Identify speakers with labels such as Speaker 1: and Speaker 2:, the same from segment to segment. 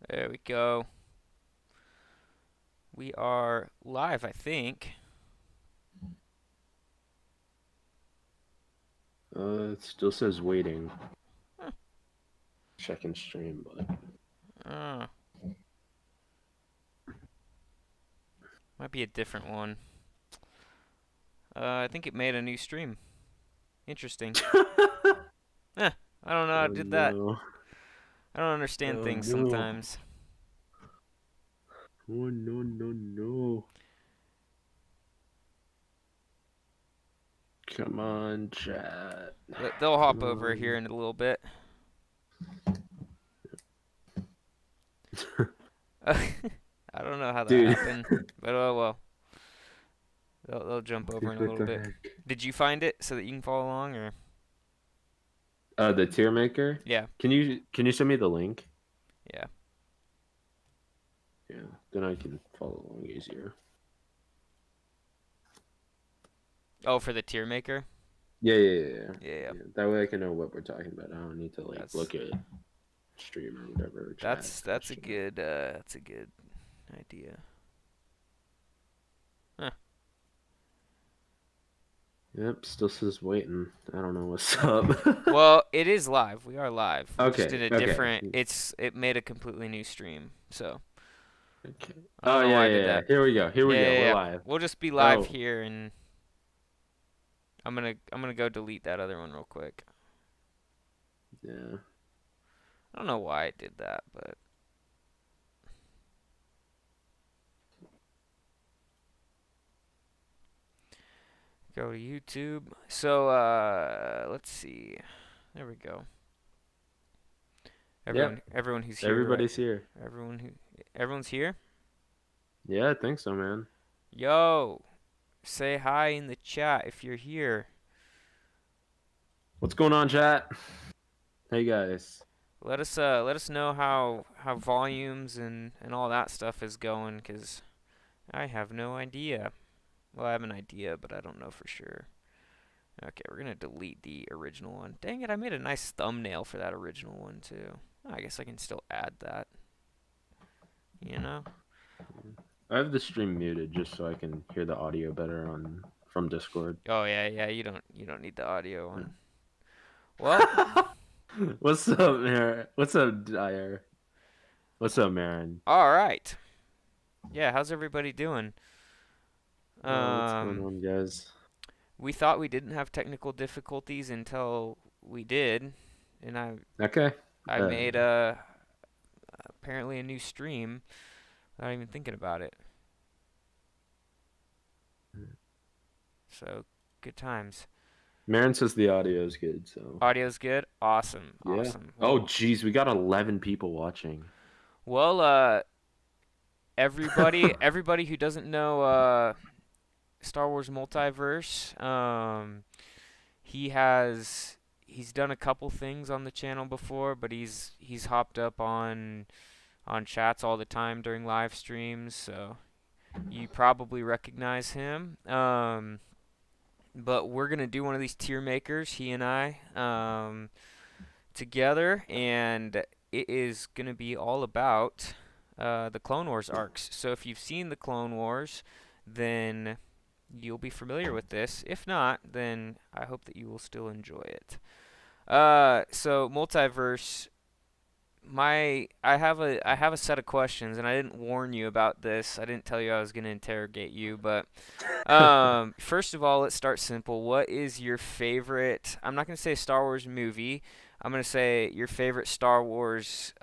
Speaker 1: There we go. We are live, I think.
Speaker 2: It still says waiting.
Speaker 1: Huh.
Speaker 2: Checking stream, but
Speaker 1: Uh, Might be a different one. I think it made a new stream. Interesting. Eh, I don't know how I
Speaker 2: oh
Speaker 1: did that.
Speaker 2: no,
Speaker 1: I don't understand
Speaker 2: oh
Speaker 1: things
Speaker 2: no,
Speaker 1: sometimes.
Speaker 2: oh no, no, no. Come on, chat.
Speaker 1: They'll
Speaker 2: Come
Speaker 1: hop over here
Speaker 2: on.
Speaker 1: in a little bit. I don't know how that
Speaker 2: Dude,
Speaker 1: happened, but oh well. They'll jump over
Speaker 2: dude,
Speaker 1: in a
Speaker 2: what
Speaker 1: little
Speaker 2: the
Speaker 1: bit.
Speaker 2: heck?
Speaker 1: Did you find it so that you can follow along, or?
Speaker 2: The tier maker.
Speaker 1: Yeah,
Speaker 2: Can you send me the link?
Speaker 1: yeah.
Speaker 2: Yeah, then I can follow along easier.
Speaker 1: Oh, for the tier maker?
Speaker 2: Yeah, yeah, yeah, yeah.
Speaker 1: Yeah, yeah.
Speaker 2: Yeah, that way I can know what we're talking about. I don't need to like
Speaker 1: That's
Speaker 2: look at stream or whatever chat
Speaker 1: that's a
Speaker 2: question.
Speaker 1: good idea. Huh.
Speaker 2: Yep, still says waiting. I don't know what's up.
Speaker 1: Well, it is live. We are live. We're just
Speaker 2: Okay,
Speaker 1: in a
Speaker 2: okay,
Speaker 1: different. It made a completely new stream, so
Speaker 2: okay.
Speaker 1: I don't
Speaker 2: Oh
Speaker 1: know
Speaker 2: yeah,
Speaker 1: why I
Speaker 2: yeah,
Speaker 1: did
Speaker 2: yeah.
Speaker 1: that.
Speaker 2: Here we go. Here
Speaker 1: Yeah,
Speaker 2: we go.
Speaker 1: yeah,
Speaker 2: We're
Speaker 1: yeah.
Speaker 2: live.
Speaker 1: We'll just be live
Speaker 2: Oh,
Speaker 1: here, and I'm gonna go delete that other one real quick.
Speaker 2: yeah.
Speaker 1: I don't know why I did that, but go to YouTube. So let's see. There we go.
Speaker 2: Yep.
Speaker 1: Everyone who's here, right?
Speaker 2: Everybody's here.
Speaker 1: Everyone's here.
Speaker 2: Yeah, I think so, man.
Speaker 1: Yo, say hi in the chat if you're here.
Speaker 2: What's going on, chat? Hey guys.
Speaker 1: Let us know how volumes and all that stuff is going, 'cause I have no idea. Well, I have an idea, but I don't know for sure. Okay, we're gonna delete the original one. Dang it, I made a nice thumbnail for that original one too. I guess I can still add that, you know?
Speaker 2: I have the stream muted just so I can hear the audio better on from Discord.
Speaker 1: Oh yeah, yeah, you don't need the audio one. Well,
Speaker 2: What's up, Marin? What's up, Dyer? What's up, Marin?
Speaker 1: all right. Yeah, how's everybody doing?
Speaker 2: What's going
Speaker 1: Um,
Speaker 2: on, guys?
Speaker 1: we thought we didn't have technical difficulties until we did, and
Speaker 2: Okay.
Speaker 1: I
Speaker 2: Uh,
Speaker 1: made a apparently a new stream without even thinking about it. So, good times.
Speaker 2: Marin says the audio is good, so
Speaker 1: Audio's good. Awesome.
Speaker 2: yeah.
Speaker 1: Awesome.
Speaker 2: Oh, geez, we got 11 people watching.
Speaker 1: Well, everybody who doesn't know Star Wars Multiverse, he's done a couple things on the channel before, but he's hopped up on chats all the time during live streams, so you probably recognize him. But we're gonna do one of these tier makers, he and I, together, and it is gonna be all about the Clone Wars arcs. So if you've seen the Clone Wars, then you'll be familiar with this. If not, then I hope that you will still enjoy it. So multiverse. I have a set of questions, and I didn't warn you about this. I didn't tell you I was gonna interrogate you, but first of all, let's start simple. What is your favorite? I'm not gonna say Star Wars movie. I'm gonna say your favorite Star Wars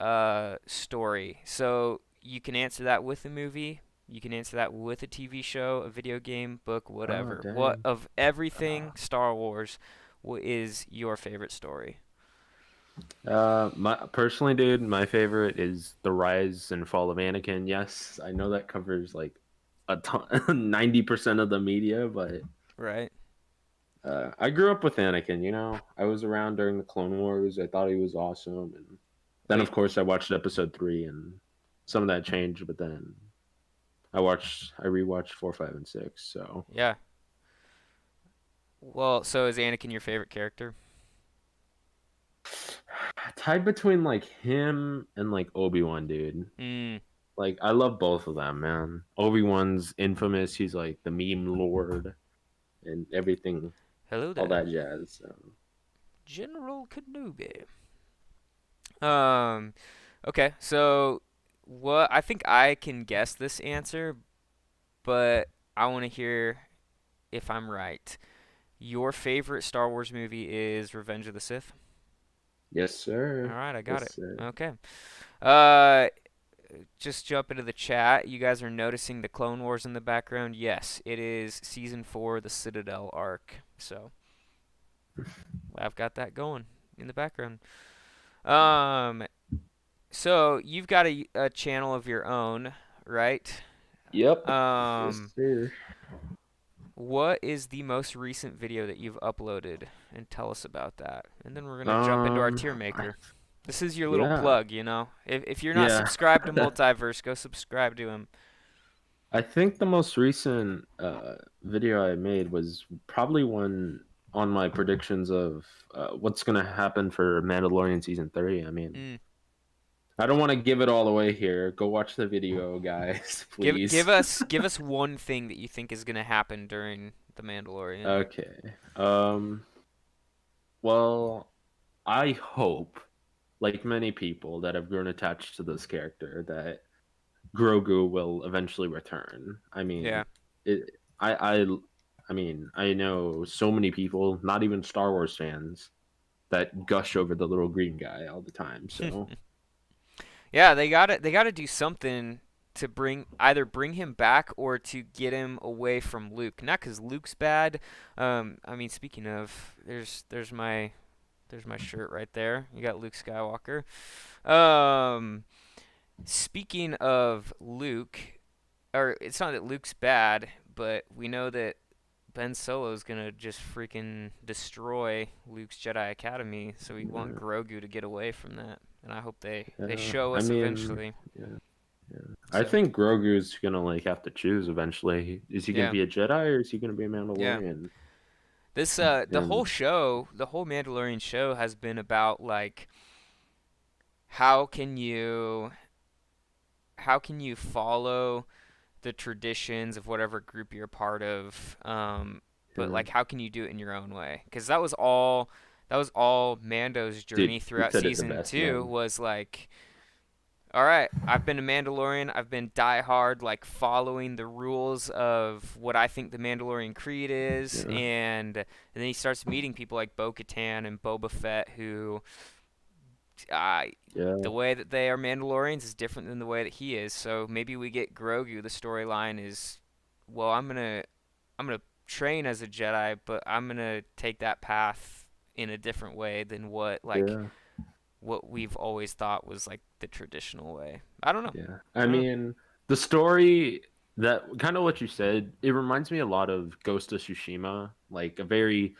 Speaker 1: story. So you can answer that with a movie. You can answer that with a TV show, a video game, book,
Speaker 2: Oh,
Speaker 1: whatever. What
Speaker 2: dang.
Speaker 1: of everything Star Wars? What is your favorite story?
Speaker 2: My personally, dude, my favorite is the rise and fall of Anakin. Yes, I know that covers like a ton, 90% of the media, but
Speaker 1: Right.
Speaker 2: I grew up with Anakin. I was around during the Clone Wars. I thought he was awesome, and then of
Speaker 1: Wait.
Speaker 2: course I watched Episode 3, and some of that changed. But then I rewatched 4, 5, and 6. So
Speaker 1: Yeah. Well, so is Anakin your favorite character?
Speaker 2: Tied between like him and like Obi-Wan, dude.
Speaker 1: Mm.
Speaker 2: Like I love both of them, man. Obi-Wan's infamous. He's like the meme lord and everything,
Speaker 1: Hello
Speaker 2: all
Speaker 1: there,
Speaker 2: that jazz. So.
Speaker 1: General Kenobi. Um, okay, so what I think I can guess this answer, but I want to hear if I'm right. Your favorite Star Wars movie is Revenge of the Sith?
Speaker 2: Yes,
Speaker 1: All
Speaker 2: sir.
Speaker 1: right, I got
Speaker 2: Yes,
Speaker 1: it.
Speaker 2: sir.
Speaker 1: Okay. Uh, just jump into the chat. You guys are noticing the Clone Wars in the background? Yes, it is season 4, the Citadel Arc. So I've got that going in the background. Um, so you've got a channel of your own, right?
Speaker 2: Yep.
Speaker 1: Um,
Speaker 2: Yes, sir.
Speaker 1: what is the most recent video that you've uploaded? And tell us about that. And then we're gonna jump into our
Speaker 2: Um,
Speaker 1: tier
Speaker 2: I-
Speaker 1: maker. This is your little
Speaker 2: yeah,
Speaker 1: plug, you know. If you're not
Speaker 2: yeah.
Speaker 1: subscribed to Multiverse, go subscribe to him.
Speaker 2: I think the most recent video I made was probably one on my predictions of what's gonna happen for Mandalorian season 3. I mean,
Speaker 1: Mm.
Speaker 2: I don't want to give it all away here. Go watch the video, guys,
Speaker 1: Give
Speaker 2: please.
Speaker 1: give us give us one thing that you think is gonna happen during the Mandalorian.
Speaker 2: Okay. Well, I hope, like many people that have grown attached to this character, that Grogu will eventually return. I mean,
Speaker 1: Yeah.
Speaker 2: it. I mean, I know so many people, not even Star Wars fans, that gush over the little green guy all the time. So
Speaker 1: Yeah, they gotta do something to bring him back or to get him away from Luke. Not 'cause Luke's bad. I mean, speaking of, there's my shirt right there. You got Luke Skywalker. Um, speaking of Luke, or it's not that Luke's bad, but we know that Ben Solo's gonna just freaking destroy Luke's Jedi Academy, so we want
Speaker 2: yeah,
Speaker 1: Grogu to get away from that. And I hope they
Speaker 2: yeah.
Speaker 1: show
Speaker 2: I
Speaker 1: us
Speaker 2: mean,
Speaker 1: eventually.
Speaker 2: yeah, yeah. I
Speaker 1: So,
Speaker 2: think Grogu's gonna like have to choose eventually. Is he gonna
Speaker 1: yeah.
Speaker 2: be a Jedi or is he gonna be a
Speaker 1: Yeah.
Speaker 2: Mandalorian?
Speaker 1: The whole
Speaker 2: And
Speaker 1: show, the whole Mandalorian show has been about like how can you how can you follow the traditions of whatever group you're a part of, but
Speaker 2: yeah.
Speaker 1: like how can you do it in your own way? Because that was all Mando's
Speaker 2: Dude,
Speaker 1: journey
Speaker 2: you
Speaker 1: throughout
Speaker 2: said it the
Speaker 1: season
Speaker 2: best,
Speaker 1: 2
Speaker 2: man.
Speaker 1: was like, all right, I've been a Mandalorian. I've been diehard, like following the rules of what I think the Mandalorian creed is,
Speaker 2: Yeah,
Speaker 1: and then he starts meeting people like Bo-Katan and Boba Fett, who uh,
Speaker 2: yeah,
Speaker 1: the way that they are Mandalorians is different than the way that he is. So maybe we get Grogu. The storyline is, well, I'm gonna train as a Jedi, but I'm gonna take that path in a different way than
Speaker 2: yeah,
Speaker 1: what we've always thought was like the traditional way. I don't know.
Speaker 2: yeah.
Speaker 1: I
Speaker 2: I
Speaker 1: don't know.
Speaker 2: mean, the story that kind of what you said, it reminds me a lot of Ghost of Tsushima, like a very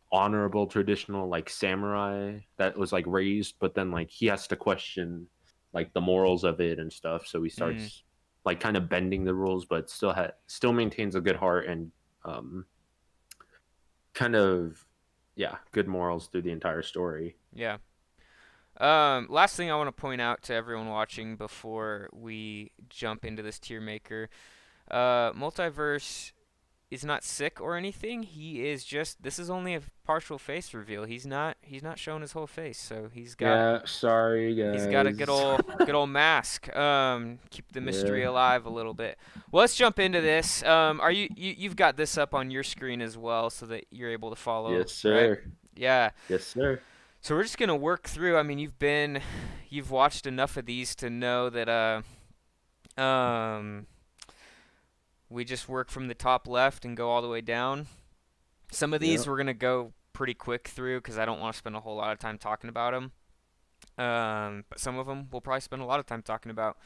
Speaker 2: honorable traditional like samurai that was like raised, but then like he has to question like the morals of it and stuff, so he
Speaker 1: Mm,
Speaker 2: starts like kind of bending the rules, but still maintains a good heart and um kind of yeah, good morals through the entire story.
Speaker 1: yeah. Last thing I want to point out to everyone watching before we jump into this tier maker, Multiverse is not sick or anything. He is just this is only a partial face reveal. He's not showing his whole face, so
Speaker 2: Yeah, sorry
Speaker 1: he's got a good
Speaker 2: guys.
Speaker 1: old good old mask. Keep the mystery
Speaker 2: Yeah.
Speaker 1: alive a little bit. Well, let's jump into this. Are you've got this up on your screen as well so that you're able to follow,
Speaker 2: Yes,
Speaker 1: right?
Speaker 2: sir.
Speaker 1: Yeah.
Speaker 2: Yes, sir.
Speaker 1: So we're just gonna work through. I mean, you've watched enough of these to know that um we just work from the top left and go all the way down. Some of these
Speaker 2: Yep.
Speaker 1: we're going to go pretty quick through because I don't want to spend a whole lot of time talking about them. But some of them we'll probably spend a lot of time talking about.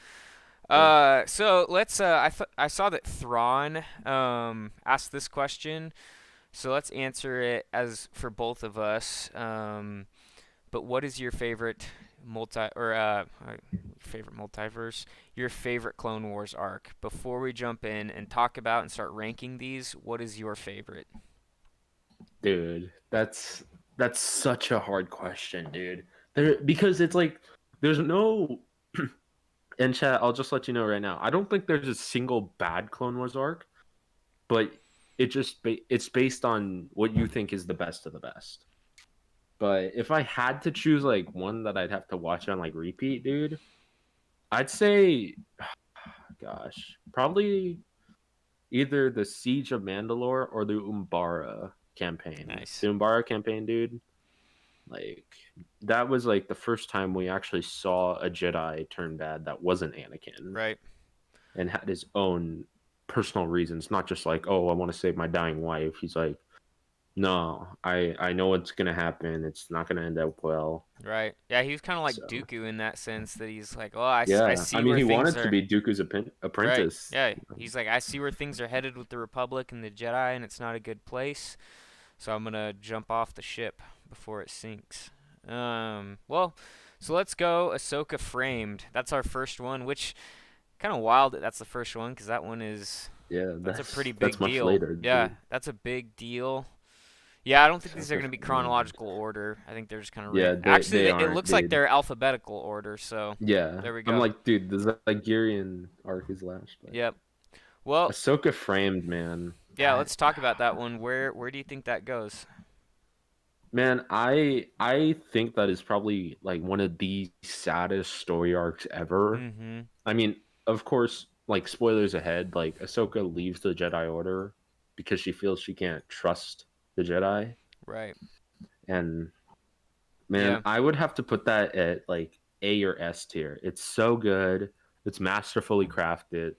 Speaker 2: Yeah.
Speaker 1: So let's. I saw that Thrawn asked this question, so let's answer it as for both of us. But what is your favorite favorite multiverse? Your favorite Clone Wars arc? Before we jump in and talk about and start ranking these, what is your favorite?
Speaker 2: Dude, that's such a hard question, dude. Because it's like there's no and chat, I'll just let you know right now. I don't think there's a single bad Clone Wars arc, but it's based on what you think is the best of the best. But if I had to choose like one that I'd have to watch on like repeat, dude, I'd say gosh, probably either the Siege of Mandalore or the Umbara campaign.
Speaker 1: Nice.
Speaker 2: The Umbara campaign, dude. Like that was like the first time we actually saw a Jedi turn bad that wasn't Anakin.
Speaker 1: Right.
Speaker 2: And had his own personal reasons, not just like, oh, I want to save my dying wife. He's like, no, I know what's gonna happen. It's not gonna end up well.
Speaker 1: Right. Yeah, he was kind of like
Speaker 2: So
Speaker 1: Dooku in that sense that he's like, oh, I
Speaker 2: yeah,
Speaker 1: see
Speaker 2: I mean,
Speaker 1: where
Speaker 2: he
Speaker 1: things
Speaker 2: wanted to
Speaker 1: are.
Speaker 2: be Dooku's
Speaker 1: Right.
Speaker 2: apprentice.
Speaker 1: Yeah. He's like, I see where things are headed with the Republic and the Jedi, and it's not a good place. So I'm gonna jump off the ship before it sinks. Well, so let's go Ahsoka Framed. That's our first one, which kind of wild that that's the first one because that one is
Speaker 2: Yeah,
Speaker 1: that's a pretty
Speaker 2: that's
Speaker 1: big
Speaker 2: much
Speaker 1: deal.
Speaker 2: later.
Speaker 1: Yeah,
Speaker 2: Dude.
Speaker 1: that's a big deal. Yeah, I don't think these are
Speaker 2: Ahsoka
Speaker 1: going to be
Speaker 2: Framed.
Speaker 1: chronological order. I think they're just kind of
Speaker 2: Yeah,
Speaker 1: Actually,
Speaker 2: they
Speaker 1: it
Speaker 2: aren't,
Speaker 1: looks like
Speaker 2: dude.
Speaker 1: they're alphabetical order. So
Speaker 2: Yeah,
Speaker 1: there we
Speaker 2: I'm
Speaker 1: go.
Speaker 2: like, dude, the Zagarian arc is last, but
Speaker 1: Yep. Well,
Speaker 2: Ahsoka Framed, man.
Speaker 1: yeah. Let's talk about that one. Where do you think that goes?
Speaker 2: Man, I think that is probably like one of the saddest story arcs ever.
Speaker 1: Mm-hmm.
Speaker 2: I mean, of course, like spoilers ahead, like Ahsoka leaves the Jedi Order because she feels she can't trust the Jedi.
Speaker 1: Right.
Speaker 2: And man,
Speaker 1: Yeah.
Speaker 2: I would have to put that at like A or S tier. It's so good. It's masterfully crafted.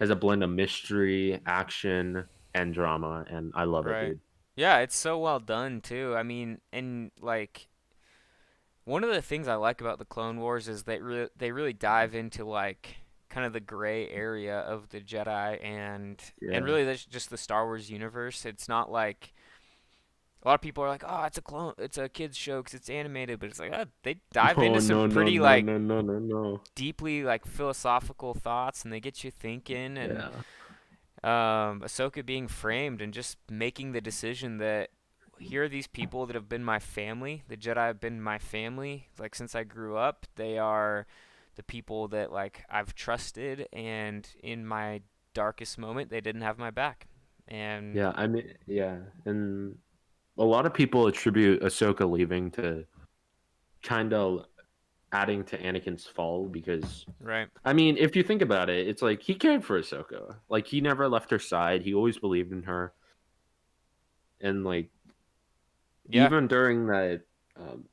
Speaker 2: Has a blend of mystery, action, and drama, and I love it,
Speaker 1: Right.
Speaker 2: dude.
Speaker 1: Yeah, it's so well done too. I mean, and like one of the things I like about the Clone Wars is they really dive into like kind of the gray area of the Jedi and
Speaker 2: Yeah.
Speaker 1: really that's just the Star Wars universe. It's not like a lot of people are like, "Oh, it's a kids show 'cause it's animated," but it's like they dive
Speaker 2: Oh
Speaker 1: into some
Speaker 2: no no
Speaker 1: pretty
Speaker 2: no
Speaker 1: like
Speaker 2: no no no no.
Speaker 1: deeply like philosophical thoughts and they get you thinking and
Speaker 2: Yeah.
Speaker 1: Ahsoka being framed and just making the decision that here are these people that have been my family. The Jedi have been my family. Like since I grew up, they are the people that like I've trusted, and in my darkest moment, they didn't have my back. And
Speaker 2: Yeah, I mean, yeah, and a lot of people attribute Ahsoka leaving to kind of adding to Anakin's fall because,
Speaker 1: right,
Speaker 2: I mean, if you think about it, it's like he cared for Ahsoka. Like he never left her side. He always believed in her, and like
Speaker 1: yeah,
Speaker 2: even during that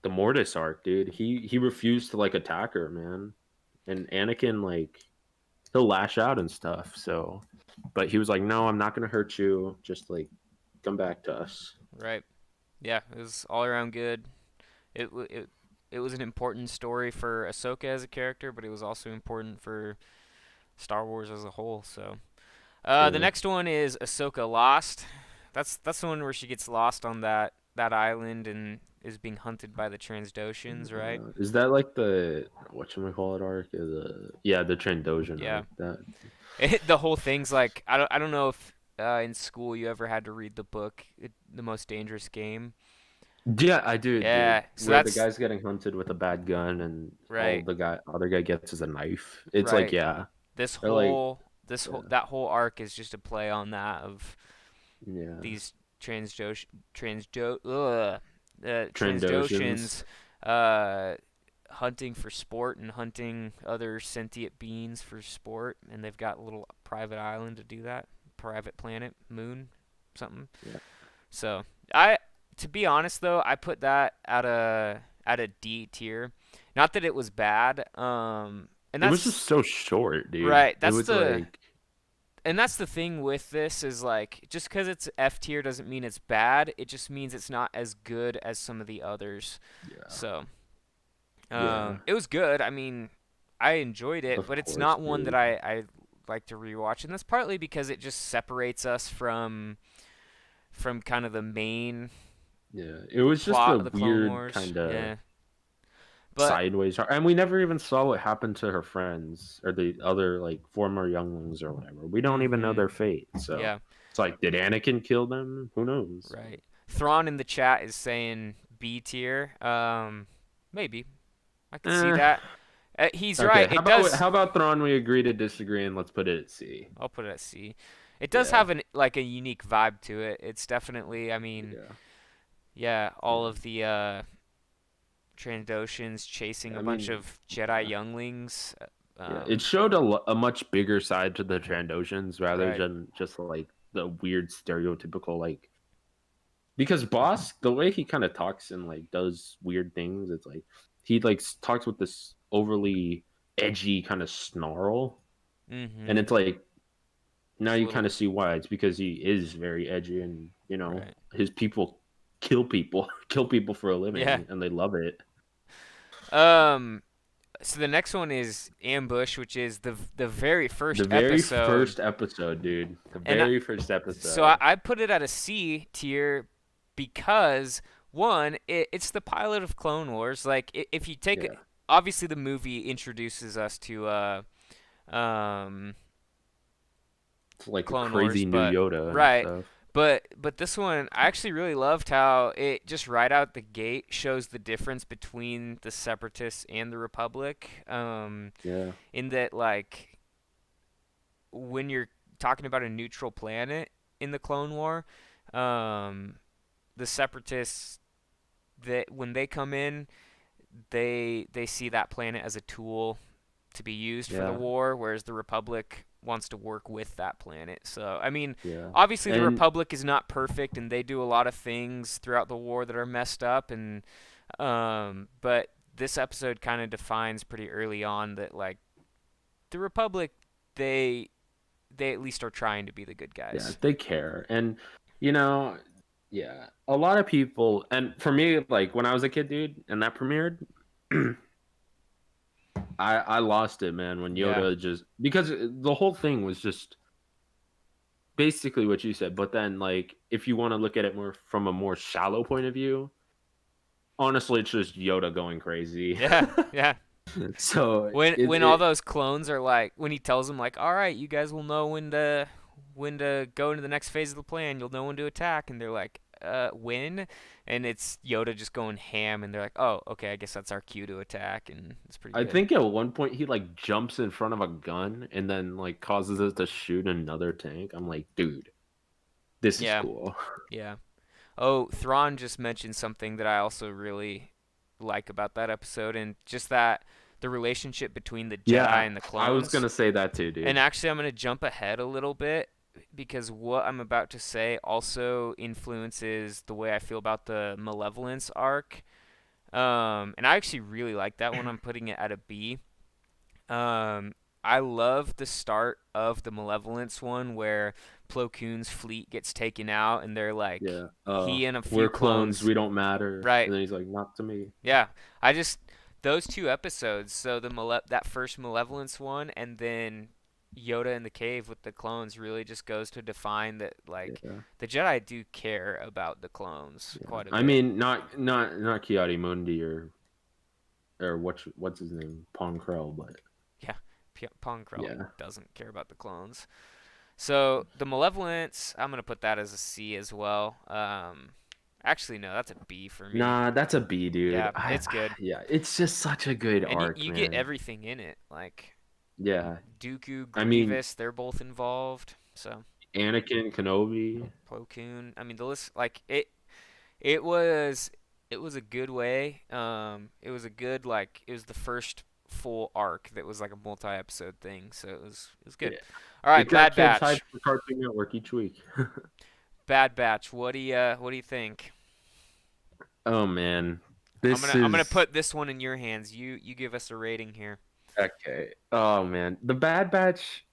Speaker 2: the Mortis arc, dude, he refused to like attack her, man. And Anakin like he'll lash out and stuff. So, but he was like, no, I'm not gonna hurt you. Just like come back to us.
Speaker 1: right, yeah. It was all around good. It was an important story for Ahsoka as a character, but it was also important for Star Wars as a whole. So. The
Speaker 2: Yeah.
Speaker 1: next one is Ahsoka Lost. That's the one where she gets lost on that island and is being hunted by the Transdoshans, right?
Speaker 2: Is that like the whatchamacallit arc? Yeah, the Trandoshan
Speaker 1: Yeah.
Speaker 2: arc. That
Speaker 1: The whole thing's like I don't know if in school you ever had to read the book The Most Dangerous Game.
Speaker 2: yeah, I do, dude.
Speaker 1: Yeah. So
Speaker 2: Where the
Speaker 1: that's
Speaker 2: guy's getting hunted with a bad gun and all
Speaker 1: right.
Speaker 2: the other guy gets is a knife. It's like
Speaker 1: Right.
Speaker 2: yeah,
Speaker 1: This
Speaker 2: they're like
Speaker 1: whole this whole
Speaker 2: yeah,
Speaker 1: that whole arc is just a play on that of
Speaker 2: yeah.
Speaker 1: these transdo
Speaker 2: Trandoshans.
Speaker 1: Transdoshans uh, hunting for sport and hunting other sentient beings for sport, and they've got a little private island to do that, private planet, moon, something.
Speaker 2: Yeah.
Speaker 1: So to be honest though, I put that at a D tier. Not that it was bad, and
Speaker 2: It was just
Speaker 1: that's
Speaker 2: so short, dude.
Speaker 1: right.
Speaker 2: It was like
Speaker 1: And that's the thing with this is like just because it's F tier doesn't mean it's bad. It just means it's not as good as some of the others.
Speaker 2: yeah,
Speaker 1: So
Speaker 2: yeah.
Speaker 1: it was good. I mean, I enjoyed it,
Speaker 2: Of
Speaker 1: but it's
Speaker 2: course,
Speaker 1: not one that
Speaker 2: dude.
Speaker 1: I like to rewatch, and that's partly because it just separates us from kind of the main
Speaker 2: Yeah, it was just
Speaker 1: plot
Speaker 2: a
Speaker 1: of the Clone
Speaker 2: weird
Speaker 1: Wars.
Speaker 2: kind of
Speaker 1: Yeah, but
Speaker 2: sideways, and we never even saw what happened to her friends or the other like former younglings or whatever. We don't even know
Speaker 1: hmm
Speaker 2: their fate. So
Speaker 1: yeah,
Speaker 2: it's like, did Anakin kill them? Who knows?
Speaker 1: right. Thrawn in the chat is saying B tier. Maybe I could see
Speaker 2: Eh,
Speaker 1: that. He's
Speaker 2: okay.
Speaker 1: right. It does.
Speaker 2: How about Thrawn? We agree to disagree, and let's put it at C.
Speaker 1: I'll put it at C. It does
Speaker 2: Yeah.
Speaker 1: have a unique vibe to it. It's definitely. I mean,
Speaker 2: Yeah.
Speaker 1: yeah, all
Speaker 2: Yeah.
Speaker 1: of the Trandoshans chasing
Speaker 2: I
Speaker 1: a bunch
Speaker 2: mean,
Speaker 1: of Jedi younglings.
Speaker 2: yeah. It showed a much bigger side to the Trandoshans rather
Speaker 1: Right.
Speaker 2: than just like the weird stereotypical like. Because Boss, the way he kind of talks and like does weird things, it's like he like talks with this overly edgy kind of snarl, and
Speaker 1: Mm-hmm.
Speaker 2: it's like now
Speaker 1: It's a
Speaker 2: you kind
Speaker 1: little
Speaker 2: of see why. It's because he is very edgy, and
Speaker 1: right.
Speaker 2: his people kill people, kill people for a
Speaker 1: Yeah.
Speaker 2: living, and they love it.
Speaker 1: Um. So the next one is Ambush, which is the very
Speaker 2: The
Speaker 1: first
Speaker 2: very
Speaker 1: episode,
Speaker 2: first episode, dude. The
Speaker 1: and
Speaker 2: very first
Speaker 1: so I,
Speaker 2: episode.
Speaker 1: I put it at a C tier because one, it's the pilot of Clone Wars. Like if you take
Speaker 2: Yeah,
Speaker 1: obviously the movie introduces us to um
Speaker 2: it's like a
Speaker 1: Clone Wars,
Speaker 2: crazy new
Speaker 1: but
Speaker 2: Yoda and
Speaker 1: right.
Speaker 2: stuff.
Speaker 1: But this one I actually really loved how it just right out the gate shows the difference between the Separatists and the Republic.
Speaker 2: Yeah,
Speaker 1: In that like when you're talking about a neutral planet in the Clone War, um, the Separatists that when they come in, they see that planet as a tool to be used for the
Speaker 2: yeah,
Speaker 1: war, whereas the Republic wants to work with that planet. So, I mean,
Speaker 2: yeah.
Speaker 1: obviously the
Speaker 2: And
Speaker 1: Republic is not perfect, and they do a lot of things throughout the war that are messed up, and but this episode kind of defines pretty early on that like the Republic, they they at least are trying to be the good
Speaker 2: yeah,
Speaker 1: guys.
Speaker 2: they care. And you know, yeah, a lot of people, and for me, like when I was a kid, dude, and that premiered, I lost it, man, when
Speaker 1: Yeah.
Speaker 2: Yoda just because the whole thing was just basically what you said. But then, like, if you want to look at it more from a more shallow point of view, honestly, it's just Yoda going crazy.
Speaker 1: Yeah. Yeah.
Speaker 2: So
Speaker 1: When all those clones are like when he tells them like, "All right, you guys will know when to go into the next phase of the plan. You'll know when to attack." And they're like, when?" And it's Yoda just going ham and they're like, "Oh, okay, I guess that's our cue to attack." And it's pretty
Speaker 2: I
Speaker 1: good.
Speaker 2: think at one point he like jumps in front of a gun and then like causes it to shoot another tank. I'm like, dude, this is
Speaker 1: Yeah.
Speaker 2: cool.
Speaker 1: Yeah. Oh, Thrawn just mentioned something that I also really like about that episode and just that the relationship between the Jedi
Speaker 2: Yeah,
Speaker 1: and the
Speaker 2: I was
Speaker 1: clones.
Speaker 2: gonna say that too,
Speaker 1: And
Speaker 2: dude.
Speaker 1: actually, I'm going to jump ahead a little bit because what I'm about to say also influences the way I feel about the Malevolence arc. And I actually really like that one. I'm putting it at a B. Um, I love the start of the Malevolence one where Plo Koon's fleet gets taken out and they're like,
Speaker 2: Yeah.
Speaker 1: he and a few
Speaker 2: We're clones,
Speaker 1: clones.
Speaker 2: we don't matter.
Speaker 1: Right.
Speaker 2: And then he's like, not to me.
Speaker 1: Yeah. I just, those two episodes, so that first Malevolence one and then Yoda in the cave with the clones really just goes to define that like
Speaker 2: Yeah.
Speaker 1: the Jedi do care about the clones
Speaker 2: Yeah.
Speaker 1: quite a
Speaker 2: I
Speaker 1: bit.
Speaker 2: mean, not Kiadi Mundi or what's his name? Pong Krell, but
Speaker 1: Yeah, Pong Krell
Speaker 2: yeah.
Speaker 1: doesn't care about the clones. So the Malevolence, I'm gonna put that as a C as well. Actually no, that's a B for me.
Speaker 2: Nah, that's a B, dude.
Speaker 1: Yeah, it's good,
Speaker 2: Yeah, it's just such a good
Speaker 1: and
Speaker 2: arc,
Speaker 1: you get
Speaker 2: man.
Speaker 1: everything in it. Like
Speaker 2: Yeah.
Speaker 1: Dooku,
Speaker 2: I mean,
Speaker 1: Grievous, they're both involved. So
Speaker 2: Anakin Kenobi.
Speaker 1: Plo Koon. I mean the list, like it was it was a good way. It was a good like it was the first full arc that was like a multi-episode thing, so it was good.
Speaker 2: Yeah.
Speaker 1: All
Speaker 2: It
Speaker 1: right,
Speaker 2: got
Speaker 1: Bad
Speaker 2: kids hyped
Speaker 1: Batch.
Speaker 2: for Cartoon Network each week.
Speaker 1: Bad Batch. What do you think?
Speaker 2: Oh man. This
Speaker 1: I'm gonna
Speaker 2: is
Speaker 1: put this one in your hands. You give us a rating here.
Speaker 2: okay. Oh man. The Bad Batch,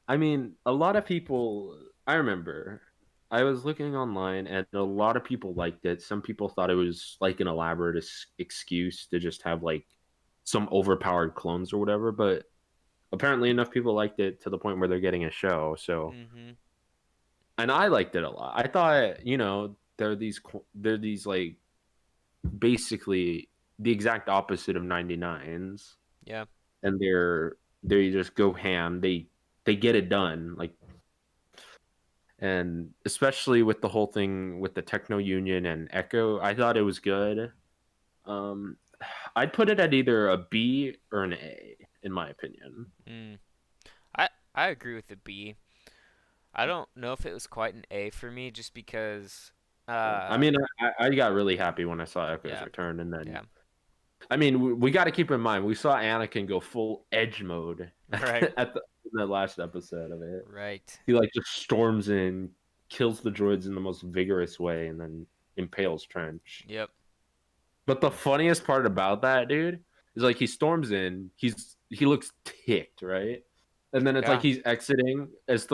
Speaker 2: I mean, a lot of people I remember I was looking online and a lot of people liked it. Some people thought it was like an elaborate excuse to just have like some overpowered clones or whatever, but apparently enough people liked it to the point where they're getting a show. So,
Speaker 1: Mhm.
Speaker 2: and I liked it a lot. I thought, they're these like basically the exact opposite of 99s,
Speaker 1: Yeah.
Speaker 2: and they just go ham. They get it done, like, and especially with the whole thing with the Techno Union and Echo, I thought it was good. Um, I'd put it at either a B or an A, in my opinion.
Speaker 1: Mm. I agree with the B. I don't know if it was quite an A for me, just because.
Speaker 2: I mean, I got really happy when I saw Echo's
Speaker 1: Yeah,
Speaker 2: return, and then
Speaker 1: yeah,
Speaker 2: I mean, we got to keep in mind we saw Anakin go full edge mode
Speaker 1: right,
Speaker 2: in the last episode of it.
Speaker 1: right.
Speaker 2: He like just storms in, kills the droids in the most vigorous way, and then impales Trench.
Speaker 1: Yep.
Speaker 2: But the funniest part about that, dude, is like he storms in, he looks ticked, right? And then it's like
Speaker 1: Yeah.
Speaker 2: he's exiting as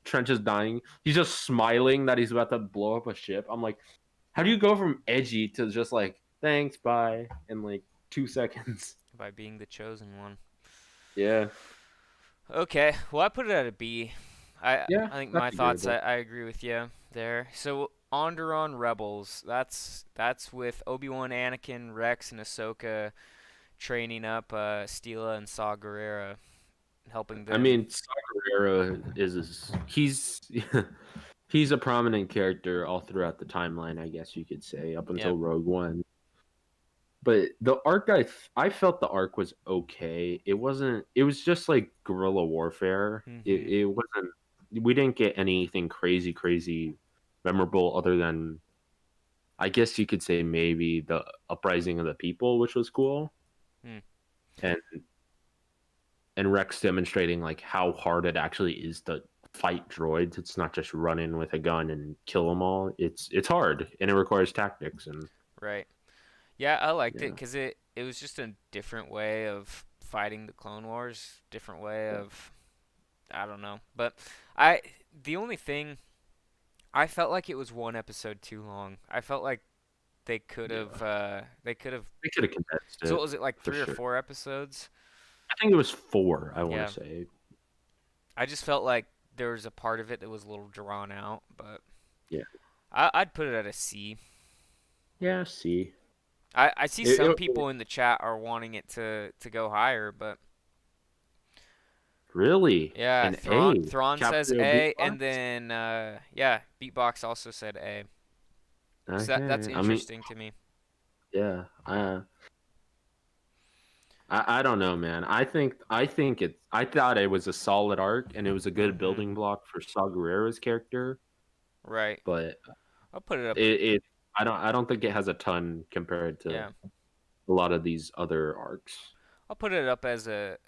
Speaker 2: Trench is dying. He's just smiling that he's about to blow up a ship. I'm like, how do you go from edgy to just like thanks, bye, in like 2 seconds?
Speaker 1: By being the chosen one.
Speaker 2: Yeah,
Speaker 1: Okay. Well, I put it at a B.
Speaker 2: yeah,
Speaker 1: I think my
Speaker 2: that's
Speaker 1: thoughts.
Speaker 2: agreeable.
Speaker 1: I agree with you there. So Onderon Rebels. That's with Obi-Wan, Anakin, Rex, and Ahsoka training up Stila and Saw Gerrera, helping
Speaker 2: I
Speaker 1: them.
Speaker 2: mean, Saw Gerrera he's he's a prominent character all throughout the timeline, I guess you could say, up until
Speaker 1: Yep.
Speaker 2: Rogue One. But the arc, I felt the arc was okay. It wasn't. It was just like guerrilla warfare.
Speaker 1: Mhm.
Speaker 2: It wasn't. We didn't get anything crazy memorable other than, I guess you could say, maybe the uprising of the people, which was cool,
Speaker 1: Hmm.
Speaker 2: and Rex demonstrating like how hard it actually is to fight droids. It's not just run in with a gun and kill them all. It's hard and it requires tactics and
Speaker 1: Right. Yeah, I liked it
Speaker 2: yeah.
Speaker 1: because it was just a different way of fighting the Clone Wars, different way of I don't know. But I the only thing I felt like it was one episode too long. I felt like they could have
Speaker 2: They could have condensed
Speaker 1: so what
Speaker 2: it
Speaker 1: was it like
Speaker 2: for
Speaker 1: 3 or
Speaker 2: sure.
Speaker 1: 4 episodes?
Speaker 2: I think it was 4. I want
Speaker 1: Yeah.
Speaker 2: to say.
Speaker 1: I just felt like there was a part of it that was a little drawn out, but
Speaker 2: Yeah.
Speaker 1: I'd put it at a C.
Speaker 2: Yeah. See.
Speaker 1: I see
Speaker 2: It,
Speaker 1: some
Speaker 2: it,
Speaker 1: people in the chat are wanting it to go higher, but
Speaker 2: really
Speaker 1: yeah,
Speaker 2: an A.
Speaker 1: Thrawn says
Speaker 2: Capital
Speaker 1: A,
Speaker 2: beatbox.
Speaker 1: and then yeah, Beatbox also said A. So that's
Speaker 2: Okay. I mean,
Speaker 1: interesting to me.
Speaker 2: yeah. I don't know, man. I think it. I thought it was a solid arc and it was a good
Speaker 1: Mhm.
Speaker 2: building block for Saw Gerrera's character,
Speaker 1: Right.
Speaker 2: but
Speaker 1: I'll put it up.
Speaker 2: it I don't think it has a ton compared to
Speaker 1: Yeah.
Speaker 2: a lot of these other arcs.
Speaker 1: I'll put it up as a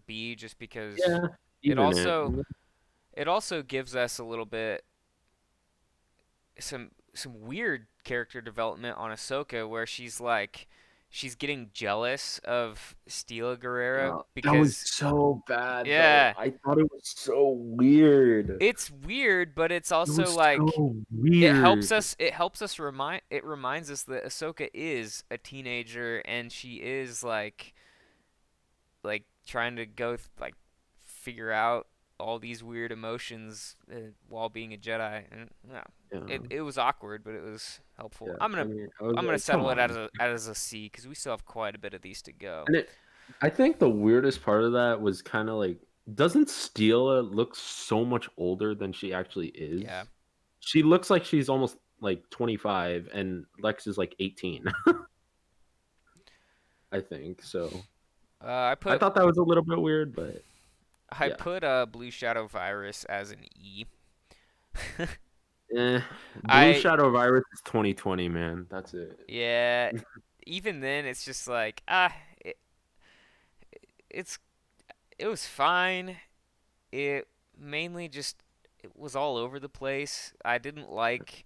Speaker 1: B just because
Speaker 2: Yeah,
Speaker 1: it
Speaker 2: even it.
Speaker 1: it also gives us a little bit some weird character development on Ahsoka where she's getting jealous of Stila Guerrera
Speaker 2: That was
Speaker 1: because
Speaker 2: so bad, though.
Speaker 1: yeah,
Speaker 2: I thought it was so weird.
Speaker 1: it's weird, but it's
Speaker 2: It
Speaker 1: also
Speaker 2: was
Speaker 1: like
Speaker 2: so weird.
Speaker 1: it helps us reminds us that Ahsoka is a teenager and she is like trying to like figure out all these weird emotions while being a Jedi, and yeah,
Speaker 2: Yeah,
Speaker 1: it was awkward, but it was helpful.
Speaker 2: yeah. I mean, I was
Speaker 1: I'm gonna
Speaker 2: like, come
Speaker 1: settle it
Speaker 2: on.
Speaker 1: as a C because we still have quite a bit of these to go.
Speaker 2: And I think the weirdest part of that was kind of like, doesn't Steela look so much older than she actually is?
Speaker 1: Yeah,
Speaker 2: She looks like she's almost like 25, and Lex is like 18. I think so.
Speaker 1: I
Speaker 2: I
Speaker 1: put
Speaker 2: thought that was a little bit weird, but
Speaker 1: I
Speaker 2: yeah.
Speaker 1: put Blue Shadow Virus as an E.
Speaker 2: Eh, Blue
Speaker 1: I
Speaker 2: Shadow Virus is 2020, man. That's it.
Speaker 1: yeah, even then it's just like it, it's it was fine. It mainly just it was all over the place. I didn't like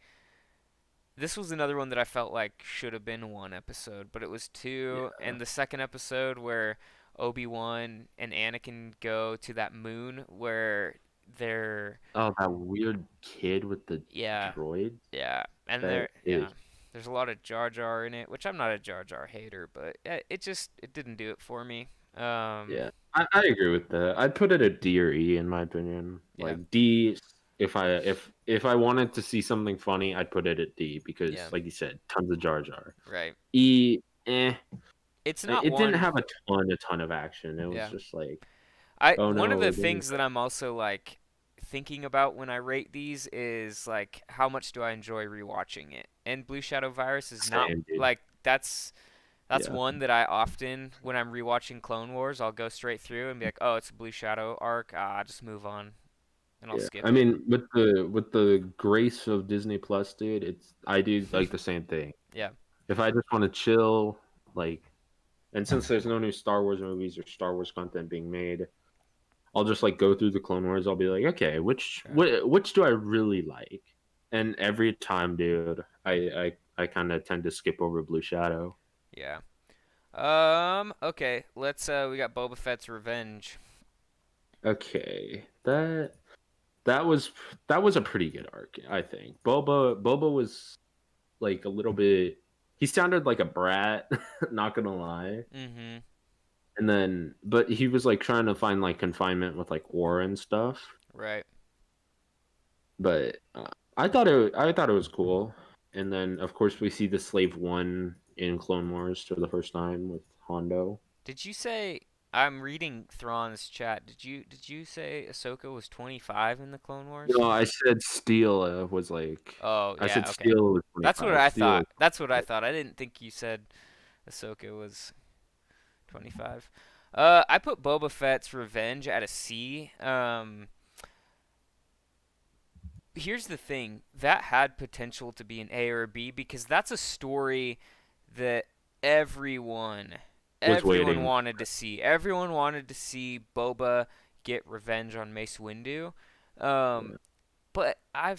Speaker 1: this was another one that I felt like should have been one episode, but it was two.
Speaker 2: Yeah.
Speaker 1: And the second episode where Obi-Wan and Anakin go to that moon where they're
Speaker 2: Oh, that weird kid with the
Speaker 1: yeah,
Speaker 2: droids.
Speaker 1: yeah, and
Speaker 2: That
Speaker 1: they're yeah.
Speaker 2: is.
Speaker 1: There's a lot of Jar Jar in it, which I'm not a Jar Jar hater, but it just it didn't do it for me.
Speaker 2: Yeah, I agree with that. I'd put it at D or E in my opinion.
Speaker 1: Yeah,
Speaker 2: Like D, if I wanted to see something funny, I'd put it at D
Speaker 1: yeah,
Speaker 2: because, like you said, tons of Jar Jar.
Speaker 1: right.
Speaker 2: E,
Speaker 1: It's not
Speaker 2: it didn't
Speaker 1: one.
Speaker 2: have a ton of action. It was
Speaker 1: Yeah.
Speaker 2: just like,
Speaker 1: I
Speaker 2: oh
Speaker 1: one of
Speaker 2: no,
Speaker 1: the
Speaker 2: it didn't.
Speaker 1: things that I'm also like thinking about when I rate these is like how much do I enjoy rewatching it? And Blue Shadow Virus is not
Speaker 2: Same, dude.
Speaker 1: like that's That's
Speaker 2: Yeah.
Speaker 1: one that I often, when I'm rewatching Clone Wars, I'll go straight through and be like, oh, it's a Blue Shadow arc. Just move on, and I'll
Speaker 2: Yeah,
Speaker 1: skip
Speaker 2: I
Speaker 1: it.
Speaker 2: mean, with the grace of Disney Plus, dude, I do like the same thing.
Speaker 1: Yeah,
Speaker 2: If I just want to chill, like, and since there's no new Star Wars movies or Star Wars content being made, I'll just like go through the Clone Wars. I'll be like, okay,
Speaker 1: yeah,
Speaker 2: which do I really like? And every time, dude, I kind of tend to skip over Blue Shadow.
Speaker 1: yeah. Okay. Let's. We got Boba Fett's Revenge.
Speaker 2: Okay, that was a pretty good arc, I think. Boba was like a little bit. He sounded like a brat, not gonna lie.
Speaker 1: Mm-hmm.
Speaker 2: And then, but he was like trying to find like confinement with like war and stuff.
Speaker 1: Right.
Speaker 2: But I thought it was cool. And then, of course, we see the Slave One in Clone Wars for the first time with Hondo.
Speaker 1: Did you say? I'm reading Thrawn's chat. Did you say Ahsoka was 25 in the Clone Wars?
Speaker 2: No, I said Steel was like.
Speaker 1: Oh
Speaker 2: I said
Speaker 1: yeah. Okay.
Speaker 2: Steel was
Speaker 1: That's what
Speaker 2: 25.
Speaker 1: I
Speaker 2: Steel.
Speaker 1: thought. That's what I thought. I didn't think you said Ahsoka was 25. I put Boba Fett's Revenge at a C. Here's the thing. That had potential to be an A or a B because that's a story that everyone
Speaker 2: Was
Speaker 1: everyone
Speaker 2: waiting.
Speaker 1: wanted to see. Everyone wanted to see Boba get revenge on Mace Windu. Um, but I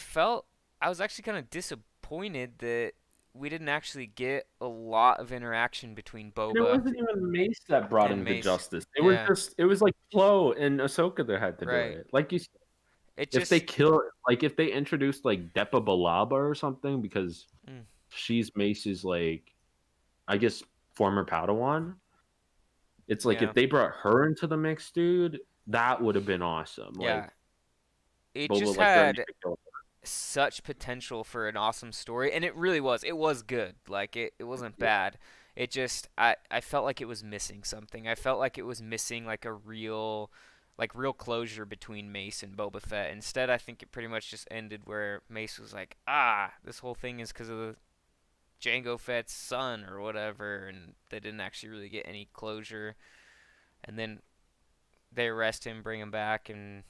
Speaker 1: was actually kind of disappointed that we didn't actually get a lot of interaction between
Speaker 2: And it
Speaker 1: Boba
Speaker 2: wasn't even Mace that brought
Speaker 1: and
Speaker 2: him to
Speaker 1: Mace.
Speaker 2: justice.
Speaker 1: Yeah,
Speaker 2: It was like Flo and Ahsoka that had to do
Speaker 1: right.
Speaker 2: it. Like you said,
Speaker 1: It
Speaker 2: if they
Speaker 1: just
Speaker 2: kill, like if they introduced like Depa Balaba or something, because
Speaker 1: mm,
Speaker 2: she's Mace's like, I guess former Padawan. It's like
Speaker 1: yeah,
Speaker 2: if they brought her into the mix, dude, that would have been awesome. Like
Speaker 1: yeah. It
Speaker 2: Boba
Speaker 1: just
Speaker 2: like threatening
Speaker 1: had
Speaker 2: to kill
Speaker 1: such potential for an awesome story, and it really was. It was good. Like it wasn't
Speaker 2: her.
Speaker 1: bad. It just I felt like it was missing something. I felt like it was missing like a real closure between Mace and Boba Fett. Instead, I think it pretty much just ended where Mace was like, this whole thing is because of the Jango Fett's son or whatever, and they didn't actually really get any closure. And then they arrest him, bring him back, and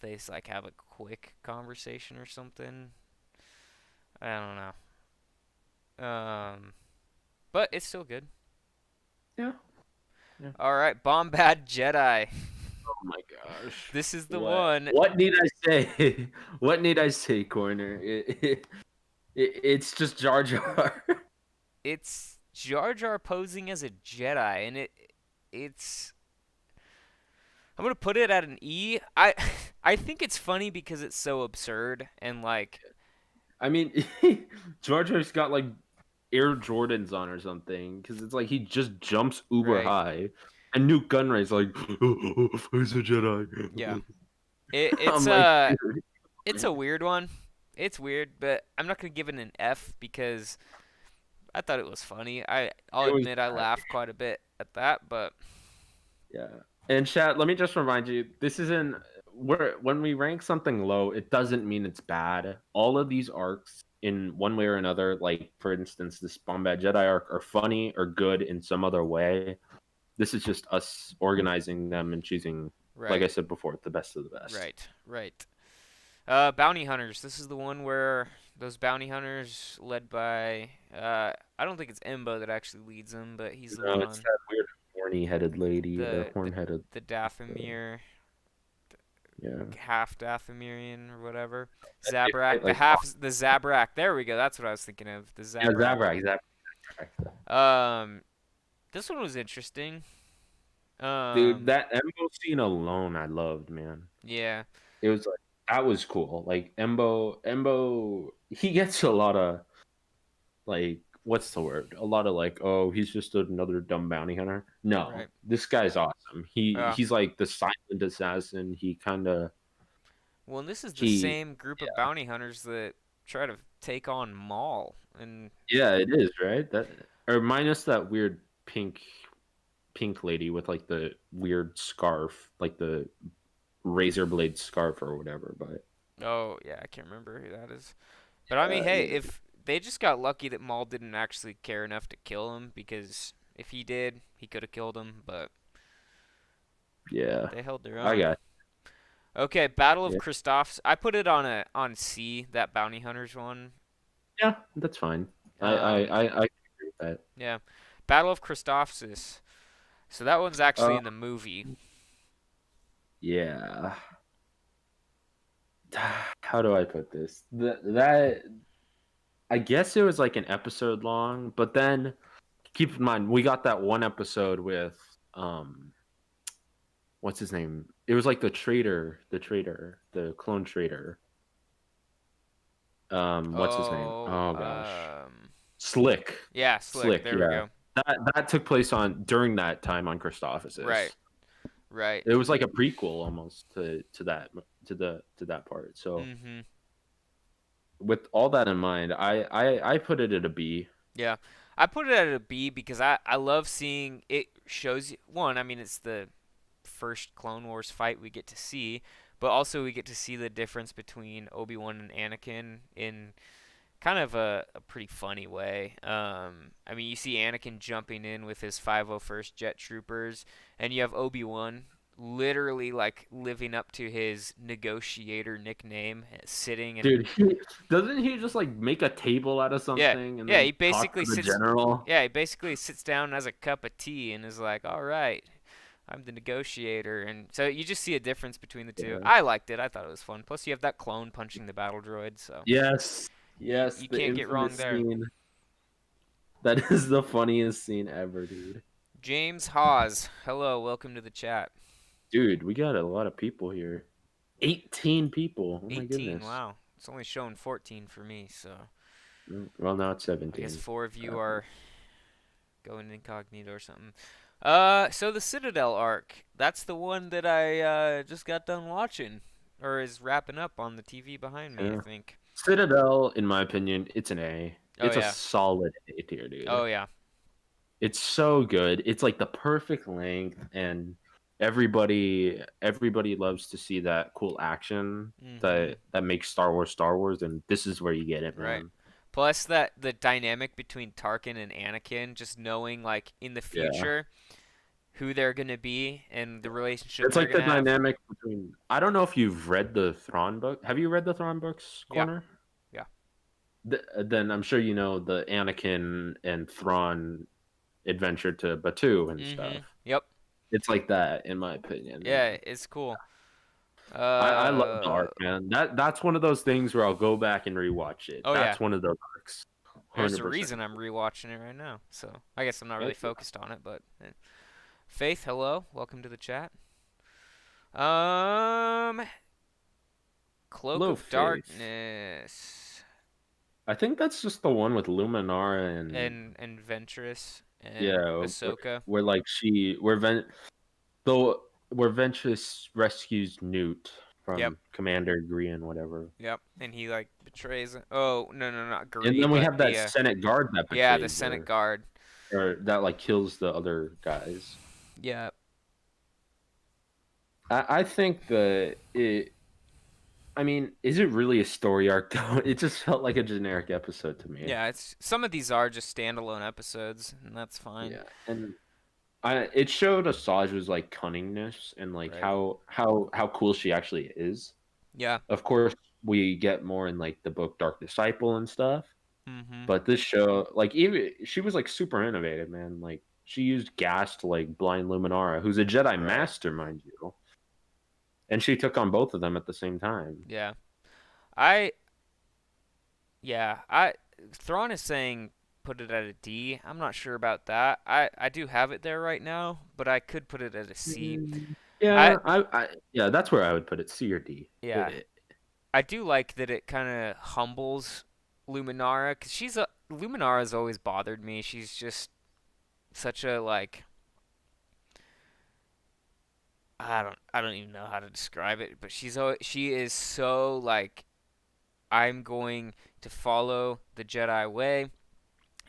Speaker 1: they just like have a quick conversation or something. I don't know. But it's still good.
Speaker 2: Yeah. Yeah.
Speaker 1: All right, Bombad Jedi.
Speaker 2: Oh my gosh.
Speaker 1: This is the
Speaker 2: What?
Speaker 1: one.
Speaker 2: What need I say? What need I say, Corner? It's just Jar Jar.
Speaker 1: It's Jar Jar posing as a Jedi, and it's. I'm gonna put it at an E. I think it's funny because it's so absurd and like
Speaker 2: I mean, Jar Jar's got like Air Jordans on or something because it's like he just jumps uber
Speaker 1: right.
Speaker 2: high, and Newt Gunray's like, "He's a
Speaker 1: Yeah.
Speaker 2: Jedi."
Speaker 1: It,
Speaker 2: I'm
Speaker 1: it's
Speaker 2: like,
Speaker 1: a
Speaker 2: dude.
Speaker 1: it's a weird one. It's weird, but I'm not gonna give it an F because I thought it was funny. I'll
Speaker 2: It was
Speaker 1: admit I laughed quite a bit at that, but
Speaker 2: Yeah. And chat, let me just remind you, this isn't where when we rank something low, it doesn't mean it's bad. All of these arcs in one way or another, like for instance, this Bombad Jedi arc are funny or good in some other way. This is just us organizing them and choosing, like I
Speaker 1: right,
Speaker 2: said before, the best of the best.
Speaker 1: right. Bounty hunters. This is the one where those bounty hunters led by I don't think it's Embo that actually leads them, but he's the
Speaker 2: No, it's
Speaker 1: one.
Speaker 2: that weird horny headed lady or
Speaker 1: The the
Speaker 2: horn headed.
Speaker 1: the Dathomir,
Speaker 2: Yeah.
Speaker 1: half Dathomirian or whatever.
Speaker 2: Right,
Speaker 1: Zabrak,
Speaker 2: like,
Speaker 1: the Zabrak. There we go. That's what I was thinking of. The
Speaker 2: yeah,
Speaker 1: Zabrak.
Speaker 2: Zabrak.
Speaker 1: Um, this one was interesting.
Speaker 2: Dude,
Speaker 1: Um,
Speaker 2: that Embo scene alone, I loved, man.
Speaker 1: yeah,
Speaker 2: It was like that was cool. Like Embo, he gets a lot of like what's the word? A lot of like, oh, he's just another dumb bounty hunter. No,
Speaker 1: right.
Speaker 2: this guy's awesome.
Speaker 1: Yeah.
Speaker 2: He's like the silent assassin. He kind of
Speaker 1: Well, and this is the
Speaker 2: he
Speaker 1: same group of bounty hunters that try to take on Maul, and
Speaker 2: yeah, it is right. That or minus that weird pink lady with like the weird scarf, like the razor blade scarf or whatever. But
Speaker 1: oh yeah, I can't remember who that is. But I mean, hey,
Speaker 2: yeah,
Speaker 1: if they just got lucky that Maul didn't actually care enough to kill him, because if he did, he could have killed him, but
Speaker 2: Yeah,
Speaker 1: they held their
Speaker 2: I
Speaker 1: own.
Speaker 2: got.
Speaker 1: Okay, Battle of
Speaker 2: Yeah,
Speaker 1: Christophs. I put it on C, that bounty hunters one.
Speaker 2: yeah, that's fine.
Speaker 1: Um,
Speaker 2: I agree with that.
Speaker 1: yeah, Battle of Christophsis. So that one's actually
Speaker 2: Uh,
Speaker 1: in the movie.
Speaker 2: yeah. How do I put this? That I guess it was like an episode long, but then keep in mind we got that one episode with what's his name? It was like the clone traitor. What's his name?
Speaker 1: Oh,
Speaker 2: Oh gosh, Slick.
Speaker 1: yeah, Slick. There we
Speaker 2: Yeah,
Speaker 1: go.
Speaker 2: that took place on during that time on Christophsis.
Speaker 1: Right, right.
Speaker 2: It was like a prequel almost to that part. So
Speaker 1: Mhm.
Speaker 2: with all that in mind, I put it at a B.
Speaker 1: Yeah, I put it at a B because I love seeing it. Shows you, one. I mean, it's the first Clone Wars fight we get to see, but also we get to see the difference between Obi-Wan and Anakin in kind of a pretty funny way. I mean, you see Anakin jumping in with his 501st Jet Troopers, and you have Obi-Wan literally like living up to his negotiator nickname, sitting and
Speaker 2: Dude, doesn't he just like make a table out of
Speaker 1: yeah,
Speaker 2: something and
Speaker 1: yeah.
Speaker 2: then
Speaker 1: He
Speaker 2: talk
Speaker 1: basically
Speaker 2: to the
Speaker 1: sits.
Speaker 2: general?
Speaker 1: Yeah, he basically sits down and has a cup of tea and is like, "All right, I'm the negotiator." And so you just see a difference between the two.
Speaker 2: Yeah.
Speaker 1: I liked it. I thought it was fun. Plus, you have that clone punching the battle droid, so
Speaker 2: Yes, yes,
Speaker 1: you
Speaker 2: the
Speaker 1: can't get wrong
Speaker 2: infamous
Speaker 1: there.
Speaker 2: scene. That is the funniest scene ever, dude.
Speaker 1: James Hawes, hello, welcome to the chat.
Speaker 2: Dude, we got a lot of people here. 18 people. Oh my
Speaker 1: 18,
Speaker 2: goodness.
Speaker 1: wow. It's only showing 14 for me, so
Speaker 2: Well, now it's
Speaker 1: I
Speaker 2: 17.
Speaker 1: guess 4 of you are going incognito or something. So the Citadel Arc, that's the one that I just got done watching, or is wrapping up on the TV behind me, I
Speaker 2: Yeah.
Speaker 1: think.
Speaker 2: Citadel, in my opinion, it's an A.
Speaker 1: Oh
Speaker 2: It's a
Speaker 1: yeah.
Speaker 2: solid A tier, dude.
Speaker 1: Oh yeah.
Speaker 2: It's so good. It's like the perfect length, and everybody loves to see that cool action
Speaker 1: Mhm.
Speaker 2: that makes Star Wars, and this is where you get it,
Speaker 1: Right.
Speaker 2: man.
Speaker 1: Plus that the dynamic between Tarkin and Anakin, just knowing like in the
Speaker 2: Yeah.
Speaker 1: future who they're gonna be and the relationship
Speaker 2: It's
Speaker 1: they're
Speaker 2: like the
Speaker 1: gonna have.
Speaker 2: dynamic between. I don't know if you've read the Thrawn book. Have you read the Thrawn books,
Speaker 1: Yeah.
Speaker 2: Corner?
Speaker 1: Yeah.
Speaker 2: Then I'm sure you know the Anakin and Thrawn adventure to Batuu and stuff.
Speaker 1: Yep.
Speaker 2: It's like that, in my opinion.
Speaker 1: Yeah, it's cool.
Speaker 2: I love the arc, man. That's one of those things where I'll go back and rewatch it.
Speaker 1: Oh
Speaker 2: That's
Speaker 1: yeah.
Speaker 2: one of those arcs.
Speaker 1: There's a
Speaker 2: 100%.
Speaker 1: reason I'm rewatching it right now. So I guess I'm not really
Speaker 2: Heck yeah.
Speaker 1: focused on it, but Faith, hello, welcome to the chat. Cloak
Speaker 2: Hello,
Speaker 1: of
Speaker 2: Faith.
Speaker 1: Darkness
Speaker 2: I think that's just the one with Luminara
Speaker 1: and Ventress and
Speaker 2: yeah,
Speaker 1: Ahsoka.
Speaker 2: where like where Ventress rescues Newt from
Speaker 1: Yep.
Speaker 2: Commander Grian, whatever.
Speaker 1: Yep, and he like betrays. Oh no, not
Speaker 2: And
Speaker 1: Green,
Speaker 2: then we
Speaker 1: but
Speaker 2: have that
Speaker 1: the
Speaker 2: Senate guard that
Speaker 1: yeah, the
Speaker 2: betrays
Speaker 1: Senate
Speaker 2: her,
Speaker 1: guard.
Speaker 2: or that like kills the other guys.
Speaker 1: Yeah.
Speaker 2: I think that it. I mean, is it really a story arc though? It just felt like a generic episode to me.
Speaker 1: Yeah, it's some of these are just standalone episodes, and that's fine.
Speaker 2: Yeah, and it showed Asaja's like cunningness and like
Speaker 1: Right.
Speaker 2: how cool she actually is.
Speaker 1: Yeah.
Speaker 2: Of course, we get more in like the book Dark Disciple and stuff.
Speaker 1: Mhm.
Speaker 2: But this show, like, even she was like super innovative, man. Like, she used gas to like blind Luminara, who's a Jedi Master, mind you, and she took on both of them at the same time.
Speaker 1: Yeah. Thrawn is saying put it at a D. I'm not sure about that. I do have it there right now, but I could put it at a C.
Speaker 2: Yeah, yeah, that's where I would put it, C or D.
Speaker 1: Yeah. I do like that it kind of humbles Luminara, because Luminara's always bothered me. She's just such a like I don't even know how to describe it, but she is so like I'm going to follow the Jedi way,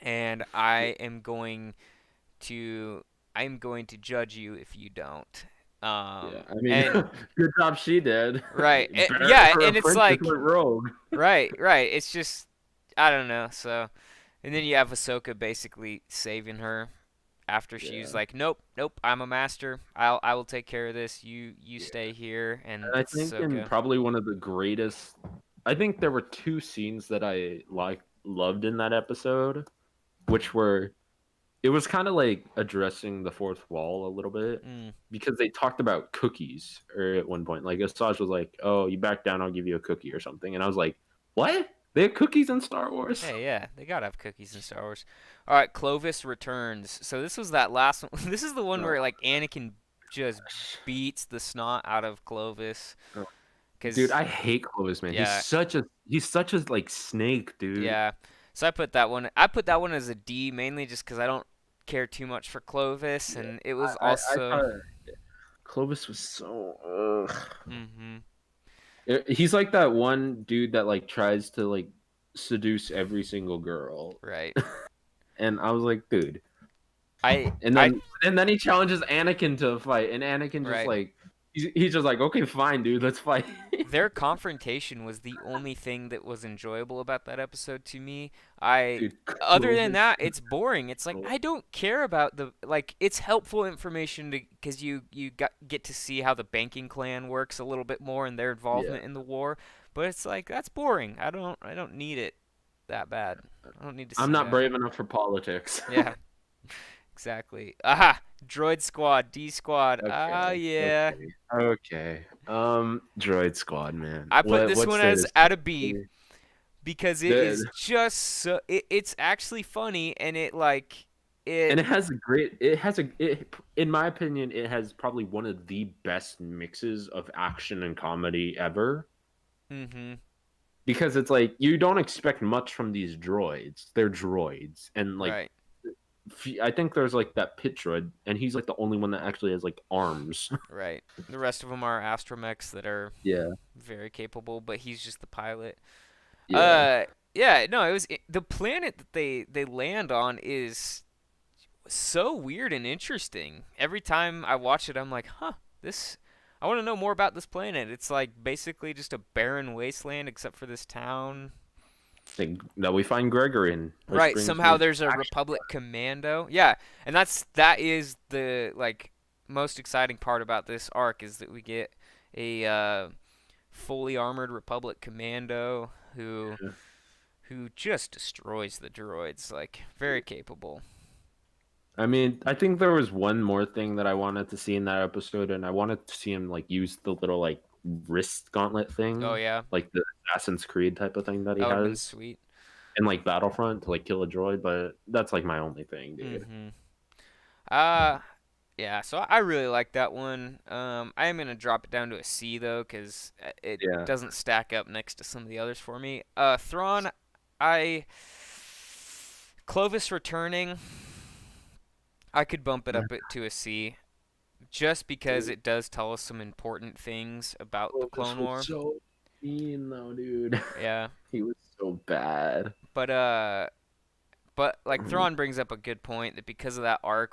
Speaker 1: and I'm going to judge you if you don't.
Speaker 2: Yeah, I mean,
Speaker 1: And
Speaker 2: good job she did.
Speaker 1: right,
Speaker 2: Better
Speaker 1: yeah,
Speaker 2: her
Speaker 1: and it's
Speaker 2: apprentice
Speaker 1: like
Speaker 2: went rogue.
Speaker 1: right. It's just I don't know. So, and then you have Ahsoka basically saving her after she's
Speaker 2: Yeah.
Speaker 1: like, "Nope, nope, I'm a master. I will take care of this. You
Speaker 2: Yeah.
Speaker 1: stay here."
Speaker 2: And
Speaker 1: And
Speaker 2: I think in
Speaker 1: Ahsoka.
Speaker 2: probably one of the greatest, I think there were two scenes that I loved in that episode, which were it was kind of like addressing the fourth wall a little bit
Speaker 1: Mm.
Speaker 2: because they talked about cookies or at one point. Like Asajj was like, "Oh, you back down, I'll give you a cookie or something," and I was like, "What? They have cookies in Star Wars?"
Speaker 1: Hey, yeah, they gotta have cookies in Star Wars. All right, Clovis Returns. So this was that last one. This is the one
Speaker 2: Oh,
Speaker 1: where like Anakin just beats the snot out of Clovis.
Speaker 2: oh. Dude,
Speaker 1: Cause
Speaker 2: I hate Clovis, man.
Speaker 1: yeah,
Speaker 2: He's such a like snake, dude.
Speaker 1: yeah. So I put that one. I put that one as a D mainly just because I don't care too much for Clovis,
Speaker 2: Yeah,
Speaker 1: and it was
Speaker 2: I
Speaker 1: also.
Speaker 2: thought Clovis was so. Ugh.
Speaker 1: Mhm.
Speaker 2: He's like that one dude that like tries to like seduce every single girl,
Speaker 1: Right.
Speaker 2: and I was like, dude.
Speaker 1: I
Speaker 2: And
Speaker 1: I
Speaker 2: then he challenges Anakin to a fight, and Anakin just
Speaker 1: right.
Speaker 2: like he's just like, okay, fine, dude, let's fight.
Speaker 1: Their confrontation was the only thing that was enjoyable about that episode to me. I
Speaker 2: Dude,
Speaker 1: Other than
Speaker 2: Clovis.
Speaker 1: that, it's boring. It's like I don't care about the like it's helpful information to cuz get to see how the banking clan works a little bit more and their
Speaker 2: Yeah,
Speaker 1: involvement in the war, but it's like that's boring. I don't need it that bad. I don't need to
Speaker 2: I'm
Speaker 1: see
Speaker 2: not
Speaker 1: that.
Speaker 2: brave enough for politics.
Speaker 1: Yeah, exactly. Aha, Droid Squad, D Squad. Ah,
Speaker 2: Okay,
Speaker 1: yeah.
Speaker 2: okay, okay. Droid Squad, man.
Speaker 1: I put this
Speaker 2: What's
Speaker 1: one as
Speaker 2: this?
Speaker 1: at a B because it is
Speaker 2: The,
Speaker 1: just so it's actually funny and
Speaker 2: and
Speaker 1: it
Speaker 2: it has a great. In my opinion, it has probably one of the best mixes of action and comedy ever.
Speaker 1: mhm
Speaker 2: Because it's like you don't expect much from these droids. They're droids, and like
Speaker 1: right
Speaker 2: I think there's like that pit droid, and he's like the only one that actually has like arms.
Speaker 1: right the rest of them are astromechs that are
Speaker 2: Yeah,
Speaker 1: very capable but he's just the pilot.
Speaker 2: yeah.
Speaker 1: uh yeah, no, the planet that they land on is so weird and interesting. Every time I watch it I'm like, huh, this I want to know more about this planet. It's like basically just a barren wasteland except for this town.
Speaker 2: Think that we find Gregory in, which
Speaker 1: Right,
Speaker 2: brings
Speaker 1: somehow
Speaker 2: me
Speaker 1: there's a
Speaker 2: action.
Speaker 1: Republic commando. Yeah, and that is the like most exciting part about this arc is that we get a fully armored Republic commando who just destroys the droids, like very capable.
Speaker 2: I mean, I think there was one more thing that I wanted to see in that episode, and I wanted to see him like use the little like wrist gauntlet
Speaker 1: Oh
Speaker 2: thing,
Speaker 1: yeah,
Speaker 2: like the Assassin's Creed type of thing that he
Speaker 1: that would have been
Speaker 2: has
Speaker 1: sweet.
Speaker 2: in like Battlefront to like kill a droid. But that's like my only thing, dude.
Speaker 1: Mhm. Uh yeah, so I really like that one. I am gonna drop it down to a C though, cause it
Speaker 2: Yeah.
Speaker 1: doesn't stack up next to some of the others for me. Thrawn, I Clovis returning, I could bump it up to a C, just because
Speaker 2: Dude,
Speaker 1: it does tell us some important things about the
Speaker 2: this
Speaker 1: Clone
Speaker 2: was
Speaker 1: War.
Speaker 2: so mean though, dude.
Speaker 1: Yeah,
Speaker 2: He was so bad.
Speaker 1: but like Thrawn brings up a good point that because of that arc,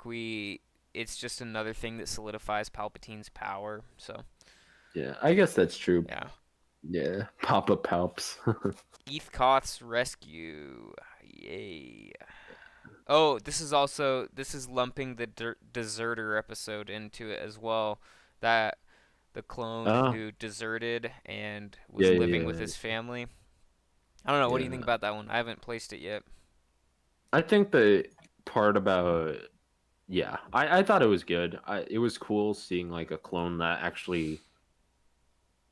Speaker 1: it's just another thing that solidifies Palpatine's power. So
Speaker 2: Yeah, I guess that's true.
Speaker 1: yeah.
Speaker 2: Yeah, Papa Palps.
Speaker 1: Koth's rescue. Yay. Oh, this is lumping the deserter episode into it as well. That the clone
Speaker 2: Ah,
Speaker 1: who deserted and was
Speaker 2: yeah, yeah,
Speaker 1: living with
Speaker 2: yeah,
Speaker 1: his family. I don't know. What do you think
Speaker 2: yeah.
Speaker 1: about that one? I haven't placed it yet.
Speaker 2: I think the part about yeah, I thought it was good. It was cool seeing like a clone that actually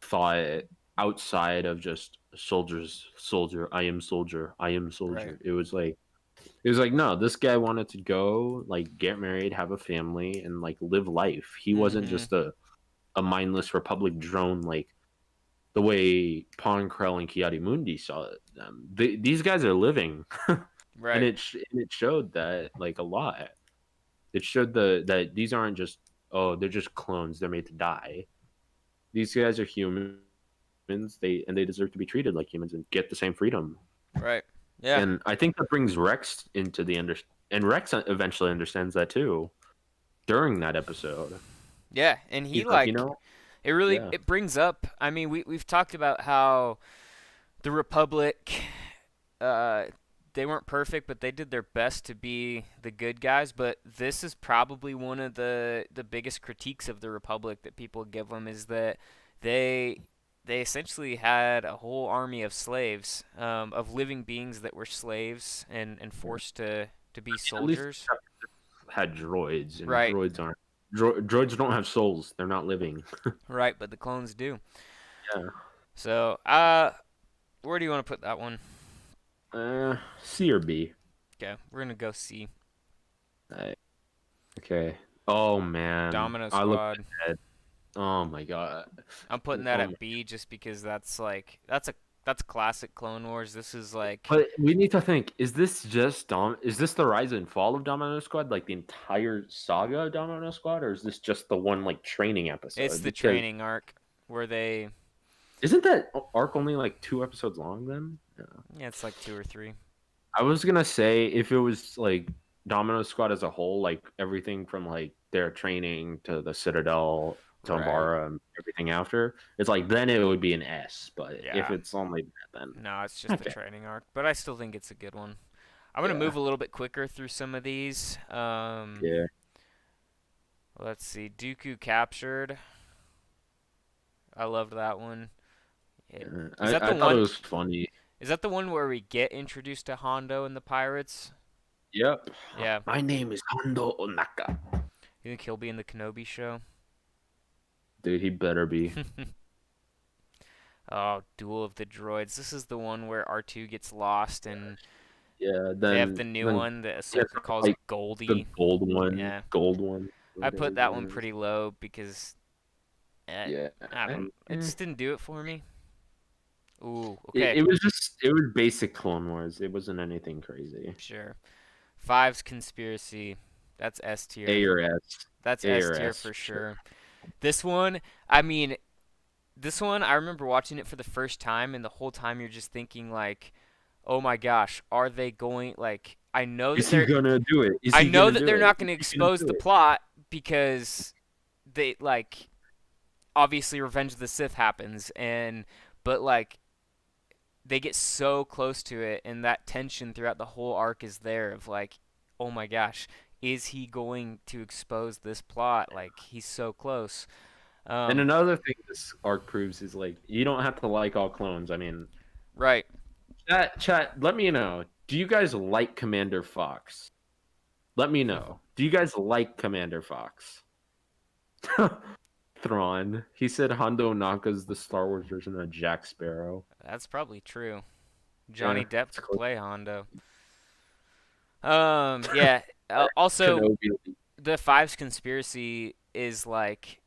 Speaker 2: thought outside of just soldier, I am soldier, I am
Speaker 1: Right.
Speaker 2: soldier. It was like no, this guy wanted to go like get married, have a family, and like live life. He wasn't
Speaker 1: Mhm.
Speaker 2: just a mindless Republic drone like the way Ponkrell and Kiadi Mundi saw them. These guys are living, and
Speaker 1: Right.
Speaker 2: it showed that like a lot. It showed that these aren't just they're just clones. They're made to die. These guys are humans. They deserve to be treated like humans and get the same freedom.
Speaker 1: Right. Yeah.
Speaker 2: And I think that brings Rex into the and Rex eventually understands that too during that episode.
Speaker 1: Yeah, and he
Speaker 2: He's like,
Speaker 1: it really
Speaker 2: yeah,
Speaker 1: it brings up. I mean, we've talked about how the Republic uh, they weren't perfect, but they did their best to be the good guys. But this is probably one of the biggest critiques of the Republic that people give them is that they they essentially had a whole army of slaves, of living beings that were slaves and forced to be
Speaker 2: At least
Speaker 1: soldiers.
Speaker 2: had droids, and
Speaker 1: Right,
Speaker 2: droids aren't. Droids don't have souls. They're not living.
Speaker 1: right, but the clones do.
Speaker 2: Yeah.
Speaker 1: So, where do you want to put that one?
Speaker 2: C or B.
Speaker 1: Okay, we're gonna go C.
Speaker 2: Uh, okay. Oh man,
Speaker 1: Domino
Speaker 2: I looked
Speaker 1: Squad.
Speaker 2: ahead. Oh my god.
Speaker 1: I'm putting that
Speaker 2: Oh my.
Speaker 1: at B just because that's classic Clone Wars. This is like
Speaker 2: But we need to think: is this just Is this the rise and fall of Domino Squad, like the entire saga of Domino Squad, or is this just the one like training
Speaker 1: it's
Speaker 2: episode?
Speaker 1: the
Speaker 2: Because
Speaker 1: training arc where they
Speaker 2: isn't that arc only like 2 episodes long then? Yeah.
Speaker 1: yeah, it's like 2 or 3.
Speaker 2: I was gonna say if it was like Domino Squad as a whole, like everything from like their training to the Citadel to
Speaker 1: Right.
Speaker 2: Ambaria and everything after, it's like then it would be an S. But if
Speaker 1: Yeah.
Speaker 2: it's only that, then
Speaker 1: No, it's just the
Speaker 2: okay,
Speaker 1: training arc, but I still think it's a good one. I'm gonna
Speaker 2: yeah,
Speaker 1: move a little bit quicker through some of these.
Speaker 2: yeah.
Speaker 1: Let's see. Dooku captured. I loved that one. It,
Speaker 2: Yeah.
Speaker 1: is that
Speaker 2: I
Speaker 1: the
Speaker 2: thought it
Speaker 1: one?
Speaker 2: was funny.
Speaker 1: Is that the one where we get introduced to Hondo and the pirates?
Speaker 2: Yep.
Speaker 1: Yeah.
Speaker 2: My name is Hondo Onaka.
Speaker 1: You think he'll be in the Kenobi show?
Speaker 2: Dude, he better be.
Speaker 1: Oh, Duel of the Droids. This is the one where R2 gets lost and
Speaker 2: Yeah.
Speaker 1: they have the
Speaker 2: Then
Speaker 1: new
Speaker 2: then
Speaker 1: one that
Speaker 2: yeah,
Speaker 1: Ahsoka calls
Speaker 2: like the
Speaker 1: Goldie.
Speaker 2: gold one,
Speaker 1: Yeah.
Speaker 2: gold one.
Speaker 1: I
Speaker 2: Whatever
Speaker 1: put
Speaker 2: his
Speaker 1: that
Speaker 2: name
Speaker 1: one
Speaker 2: is.
Speaker 1: pretty low because
Speaker 2: Yeah.
Speaker 1: I don't. It
Speaker 2: Eh.
Speaker 1: just didn't do it for me. Ooh,
Speaker 2: It,
Speaker 1: okay,
Speaker 2: it was just it was basic Clone Wars. It wasn't anything crazy.
Speaker 1: sure. Five's conspiracy. That's S tier.
Speaker 2: A or S.
Speaker 1: That's
Speaker 2: A
Speaker 1: S
Speaker 2: or
Speaker 1: tier
Speaker 2: S
Speaker 1: for
Speaker 2: for sure.
Speaker 1: sure. This one, I mean, this one, I remember watching it for the first time, and the whole time you're just thinking like, "Oh my gosh, are they going like?"
Speaker 2: Is he gonna do it? Is
Speaker 1: I
Speaker 2: he
Speaker 1: know
Speaker 2: gonna
Speaker 1: that
Speaker 2: do
Speaker 1: they're
Speaker 2: it?
Speaker 1: not
Speaker 2: Is
Speaker 1: going to
Speaker 2: he gonna
Speaker 1: expose
Speaker 2: do
Speaker 1: the
Speaker 2: it?
Speaker 1: plot because they like obviously Revenge of the Sith happens, and but like they get so close to it, and that tension throughout the whole arc is there of like, oh my gosh, is he going to expose this plot? Like he's so close.
Speaker 2: And
Speaker 1: Um,
Speaker 2: another thing this arc proves is like you don't have to like all clones. I mean,
Speaker 1: right.
Speaker 2: chat. Let me know. Do you guys like Commander Fox? Let me know. Do you guys like Commander Fox? Thrawn. He said Hondo Naka's the Star Wars version of Jack Sparrow.
Speaker 1: That's probably true.
Speaker 2: Yeah,
Speaker 1: Johnny Depp
Speaker 2: it's
Speaker 1: could
Speaker 2: close.
Speaker 1: play Hondo. Yeah. Also,
Speaker 2: Kenobi.
Speaker 1: the Fives conspiracy is like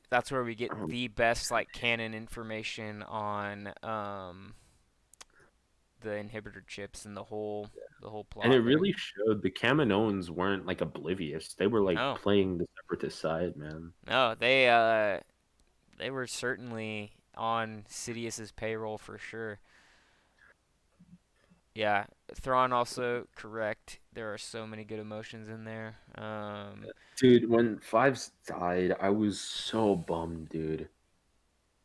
Speaker 1: that's where we get
Speaker 2: Um,
Speaker 1: the best like canon information on the inhibitor chips and the whole
Speaker 2: And it
Speaker 1: plot there.
Speaker 2: really showed the Kaminoans weren't like oblivious. They were like
Speaker 1: No,
Speaker 2: playing the separatist side, man.
Speaker 1: no, they were certainly on Sidious's payroll for sure. Yeah, Thrawn also correct. There are so many good emotions in there.
Speaker 2: Dude, when Fives died, I was so bummed, dude.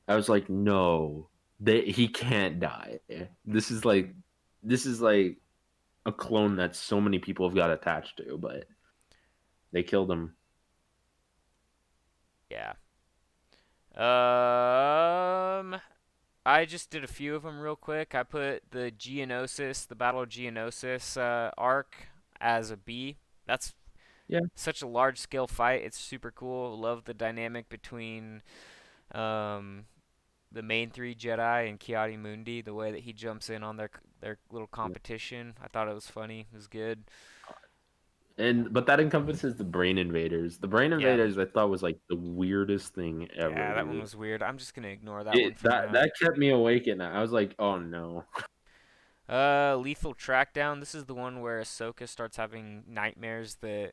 Speaker 2: I was like, no, he can't die. This is like a clone that so many people have got attached to, but they killed him.
Speaker 1: Yeah. Um, I just did a few of them real quick. I put the Geonosis, the Battle of Geonosis arc as a B. That's
Speaker 2: Yeah.
Speaker 1: such a large scale fight. It's super cool. Love the dynamic between um, the main three Jedi and Kiadi Mundi. The way that he jumps in on their little competition. I thought it was funny. It was good.
Speaker 2: But that encompasses the brain invaders. The brain
Speaker 1: Yeah.
Speaker 2: invaders I thought was like the weirdest thing ever,
Speaker 1: Yeah, that one
Speaker 2: dude.
Speaker 1: was weird. I'm just gonna ignore that one for
Speaker 2: That
Speaker 1: now.
Speaker 2: that kept me awake at night. I was like, oh no.
Speaker 1: Lethal Trackdown. This is the one where Ahsoka starts having nightmares that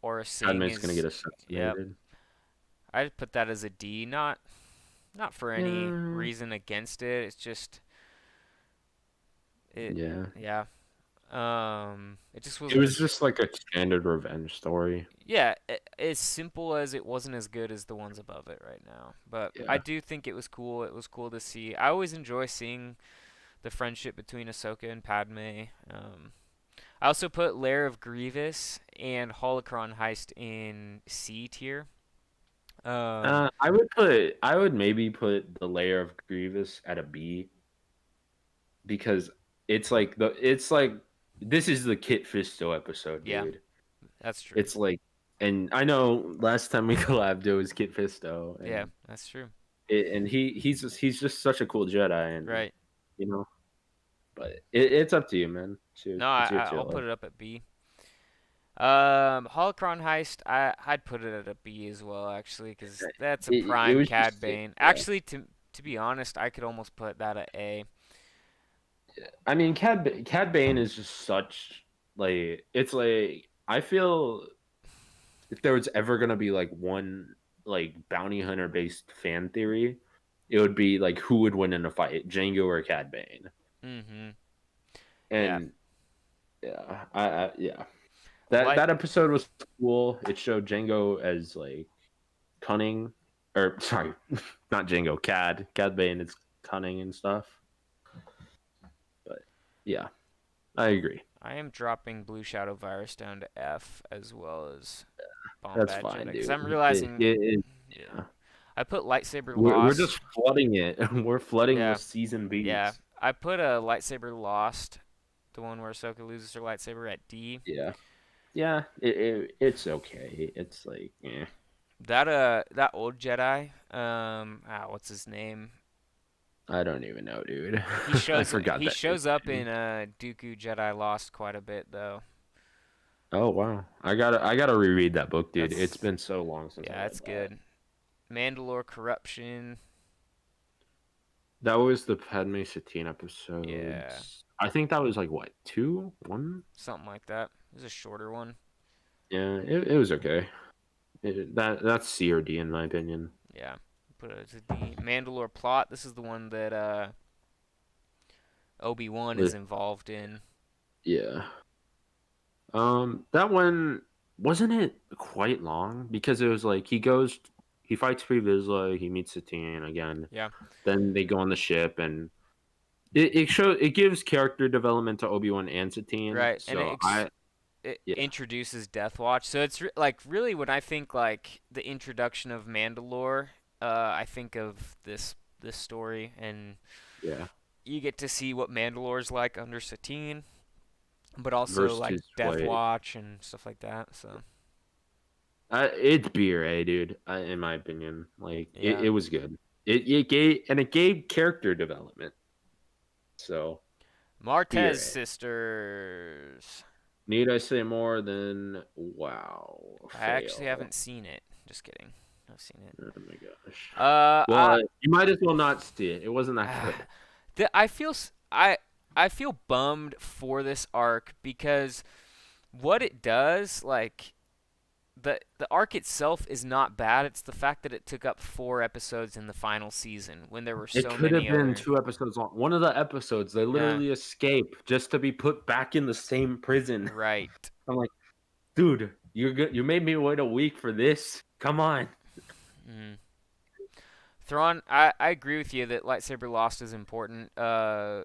Speaker 1: Aura Singh
Speaker 2: Padme's gonna
Speaker 1: is.
Speaker 2: get
Speaker 1: Yep.
Speaker 2: assassinated.
Speaker 1: I'd put that as a D. Not for any
Speaker 2: Yeah.
Speaker 1: reason against it. It's just it.
Speaker 2: Yeah.
Speaker 1: Yeah. It just
Speaker 2: It
Speaker 1: wasn't
Speaker 2: was
Speaker 1: as.
Speaker 2: just like a standard revenge story.
Speaker 1: Yeah, as simple as it wasn't as good as the ones above it right now. But I
Speaker 2: Yeah.
Speaker 1: do think it was cool. It was cool to see. I always enjoy seeing the friendship between Ahsoka and Padme. I also put Lair of Grievous and Holocron Heist in C tier. Um,
Speaker 2: I would maybe put the Layer of Grievous at a B because it's like this is the Kit Fisto episode,
Speaker 1: yeah,
Speaker 2: dude.
Speaker 1: that's true.
Speaker 2: It's like, and I know last time we collabed it was Kit Fisto,
Speaker 1: Yeah,
Speaker 2: and
Speaker 1: that's true.
Speaker 2: he's just such a cool Jedi, and
Speaker 1: Right.
Speaker 2: you know, but it's up to you, man.
Speaker 1: No,
Speaker 2: It's your
Speaker 1: I'll
Speaker 2: chiller.
Speaker 1: put it up at B. Holocron Heist, I'd put it at a B as well, actually, because that's a
Speaker 2: It
Speaker 1: prime
Speaker 2: was
Speaker 1: Cad
Speaker 2: just
Speaker 1: Bane.
Speaker 2: yeah.
Speaker 1: Actually, to be honest, I could almost put that at A.
Speaker 2: I mean, Cad Bane is just such like it's like I feel if there was ever gonna be like one like bounty hunter based fan theory, it would be like who would win in a fight, Django or Cad Bane.
Speaker 1: Mm-hmm. Yeah.
Speaker 2: And yeah, yeah.
Speaker 1: Like,
Speaker 2: That episode was cool. It showed Django as like cunning, or sorry, not Django, Cad Bane is cunning and stuff. But yeah, I agree.
Speaker 1: I am dropping Blue Shadow Virus down to F as well as Bomb
Speaker 2: That's
Speaker 1: Bad Jedi,
Speaker 2: fine,
Speaker 1: because
Speaker 2: dude.
Speaker 1: I'm realizing,
Speaker 2: Yeah.
Speaker 1: yeah, I put Lightsaber
Speaker 2: We're
Speaker 1: Lost.
Speaker 2: just flooding it. We're flooding the
Speaker 1: Yeah,
Speaker 2: season
Speaker 1: yeah.
Speaker 2: beats.
Speaker 1: I put a Lightsaber Lost, the one where Ahsoka loses her lightsaber, at D.
Speaker 2: Yeah. Yeah, it's okay. It's like, yeah.
Speaker 1: That old Jedi, what's his name?
Speaker 2: I don't even know, dude.
Speaker 1: He
Speaker 2: I
Speaker 1: shows
Speaker 2: forgot
Speaker 1: he
Speaker 2: that
Speaker 1: shows
Speaker 2: dude's
Speaker 1: up
Speaker 2: name.
Speaker 1: in Dooku Jedi Lost quite a bit though.
Speaker 2: Oh wow, I gotta reread that book, dude. It's
Speaker 1: That's
Speaker 2: been so long since I
Speaker 1: yeah,
Speaker 2: read
Speaker 1: that's
Speaker 2: that.
Speaker 1: good. Mandalore Corruption,
Speaker 2: That was the Padme Satine
Speaker 1: yeah,
Speaker 2: episodes. I think that was like what, two, one?
Speaker 1: something like that. It was a shorter one.
Speaker 2: Yeah, it was okay. That's C or D in my opinion.
Speaker 1: Yeah, put it as a D. Mandalore Plot. This is the one that Obi-Wan is
Speaker 2: With
Speaker 1: involved in.
Speaker 2: yeah. That one wasn't it quite long because it was like he fights Pre Vizsla, he meets Satine again.
Speaker 1: Yeah,
Speaker 2: Then they go on the ship and it gives character development to Obi-Wan and Satine.
Speaker 1: right, and
Speaker 2: So I
Speaker 1: it
Speaker 2: yeah,
Speaker 1: introduces Death Watch. So it's like really when I think like the introduction of Mandalore, I think of this story, and
Speaker 2: yeah.
Speaker 1: you get to see what Mandalore's like under Satine, but also
Speaker 2: Versus
Speaker 1: like
Speaker 2: his
Speaker 1: Death
Speaker 2: way.
Speaker 1: Watch and stuff like that. So
Speaker 2: It's BRA, dude, in my opinion. Like
Speaker 1: yeah,
Speaker 2: it was good. It gave character development. So
Speaker 1: Martez
Speaker 2: BRA.
Speaker 1: sisters.
Speaker 2: Need I say more than wow?
Speaker 1: I actually
Speaker 2: Fail.
Speaker 1: haven't seen it. Just kidding. I've seen it.
Speaker 2: Oh my gosh.
Speaker 1: Uh, I
Speaker 2: Well, you might as well not see it. It wasn't that good.
Speaker 1: I feel I feel bummed for this arc because what it does, like the arc itself is not bad. It's the fact that it took up 4 episodes in the final season when there were
Speaker 2: It
Speaker 1: so
Speaker 2: could have
Speaker 1: many
Speaker 2: been
Speaker 1: other.
Speaker 2: 2 episodes long. One of the episodes, they
Speaker 1: Yeah,
Speaker 2: literally escape just to be put back in the same prison.
Speaker 1: right.
Speaker 2: I'm like, dude, you're good. You made me wait a week for this. Come on.
Speaker 1: Mm. Thrawn, I agree with you that lightsaber lost is important. Terra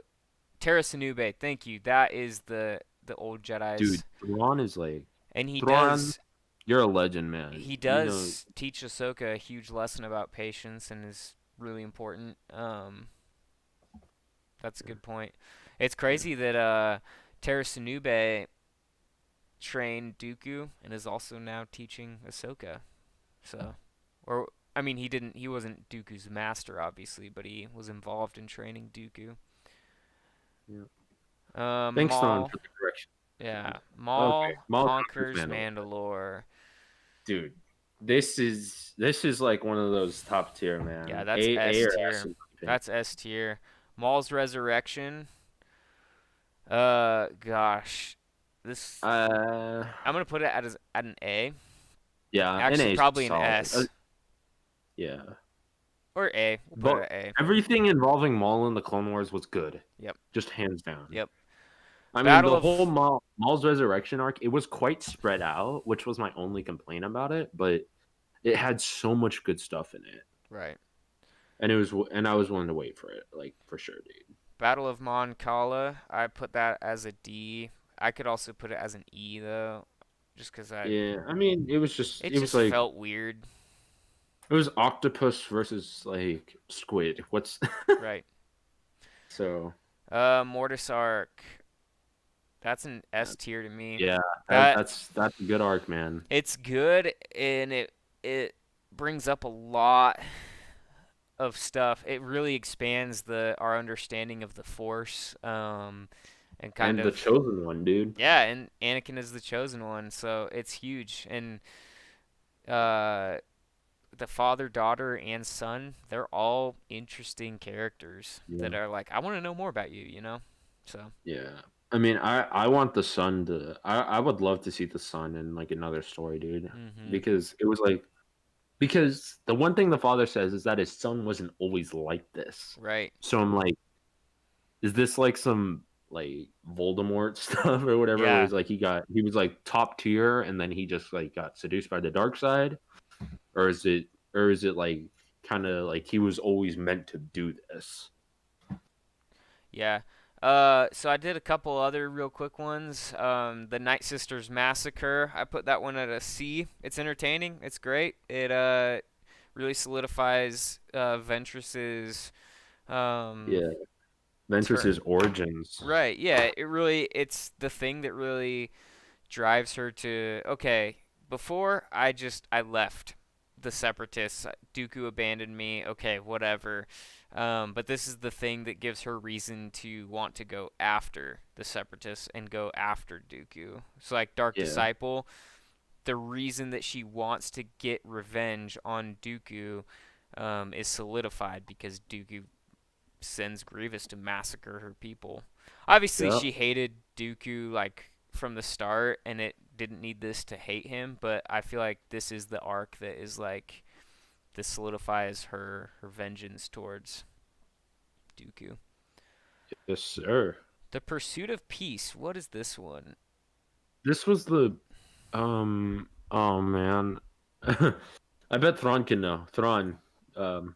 Speaker 1: Sinube, thank you. That is the old
Speaker 2: Dude,
Speaker 1: Jedi's,
Speaker 2: Thrawn is like,
Speaker 1: and he
Speaker 2: Thrawn,
Speaker 1: does
Speaker 2: you're a legend, man.
Speaker 1: he
Speaker 2: You know,
Speaker 1: does teach Ahsoka a huge lesson about patience and is really important. That's a good point. It's crazy that Terra Sinube trained Dooku and is also now teaching Ahsoka. So, or I mean, he wasn't Dooku's master, obviously, but he was involved in training Dooku.
Speaker 2: yeah. Thanks, Thrawn,
Speaker 1: Maul,
Speaker 2: for the correction.
Speaker 1: yeah,
Speaker 2: Okay,
Speaker 1: Maul
Speaker 2: Maul conquers
Speaker 1: conquers
Speaker 2: Mandalore.
Speaker 1: Mandalore.
Speaker 2: Dude, this is like one of those top tier,
Speaker 1: Yeah,
Speaker 2: man.
Speaker 1: that's
Speaker 2: A
Speaker 1: S
Speaker 2: or S
Speaker 1: tier.
Speaker 2: in my opinion.
Speaker 1: That's S tier. Maul's resurrection. Gosh, this
Speaker 2: Uh,
Speaker 1: I'm gonna put it at an A.
Speaker 2: yeah,
Speaker 1: Actually,
Speaker 2: NA is
Speaker 1: probably an
Speaker 2: solid.
Speaker 1: S
Speaker 2: Yeah,
Speaker 1: or A. We'll put
Speaker 2: but
Speaker 1: it at A.
Speaker 2: everything involving Maul in the Clone Wars was good.
Speaker 1: Yep.
Speaker 2: Just hands down.
Speaker 1: Yep.
Speaker 2: I mean,
Speaker 1: Battle
Speaker 2: the
Speaker 1: of
Speaker 2: whole Maul's resurrection arc, it was quite spread out, which was my only complaint about it. But it had so much good stuff in it,
Speaker 1: right.
Speaker 2: and I was willing to wait for it, like for sure, dude.
Speaker 1: Battle of Mon Cala, I put that as a D. I could also put it as an E though, just because
Speaker 2: Yeah, I mean,
Speaker 1: it
Speaker 2: it was
Speaker 1: just
Speaker 2: like
Speaker 1: felt weird.
Speaker 2: it was octopus versus like squid. What's
Speaker 1: Right.
Speaker 2: so?
Speaker 1: Mortis Arc. That's an S tier to me.
Speaker 2: Yeah,
Speaker 1: That
Speaker 2: that's a good arc, man.
Speaker 1: it's good and it brings up a lot of stuff. It really expands our understanding of the Force, and kind
Speaker 2: And the
Speaker 1: of
Speaker 2: chosen one, dude.
Speaker 1: yeah. And Anakin is the chosen one, so it's huge. And uh, the father, daughter, and son, they're all interesting characters
Speaker 2: Yeah,
Speaker 1: that are like, I want to know more about you, you know? So,
Speaker 2: yeah. I mean, I want the son to. I would love to see the son in like another story, dude,
Speaker 1: hmm
Speaker 2: because it was like because the one thing the father says is that his son wasn't always like this.
Speaker 1: right.
Speaker 2: So I'm like, is this like some like Voldemort stuff or whatever? Where
Speaker 1: Yeah.
Speaker 2: he's like he was like top tier and then he just like got seduced by the dark side, or is it like kind of like he was always meant to do this?
Speaker 1: Yeah. So I did a couple other real quick ones. The Night Sisters Massacre. I put that one at a C. It's entertaining. It's great. It really solidifies Ventress's
Speaker 2: Yeah, Ventress's
Speaker 1: turn.
Speaker 2: origins.
Speaker 1: Right. Yeah. It's the thing that really drives her to okay. Before I left the Separatists. Dooku abandoned me. Okay, whatever. But this is the thing that gives her reason to want to go after the Separatists and go after Dooku. So like Dark
Speaker 2: Yeah,
Speaker 1: Disciple, the reason that she wants to get revenge on Dooku is solidified because Dooku sends Grievous to massacre her people. Obviously,
Speaker 2: yeah,
Speaker 1: she hated Dooku like from the start, and it didn't need this to hate him. But I feel like this is the arc that is like this solidifies her vengeance towards Dooku.
Speaker 2: yes, sir.
Speaker 1: The Pursuit of Peace. What is this one?
Speaker 2: This was the oh man. I bet Thrawn can know. Thrawn. Um,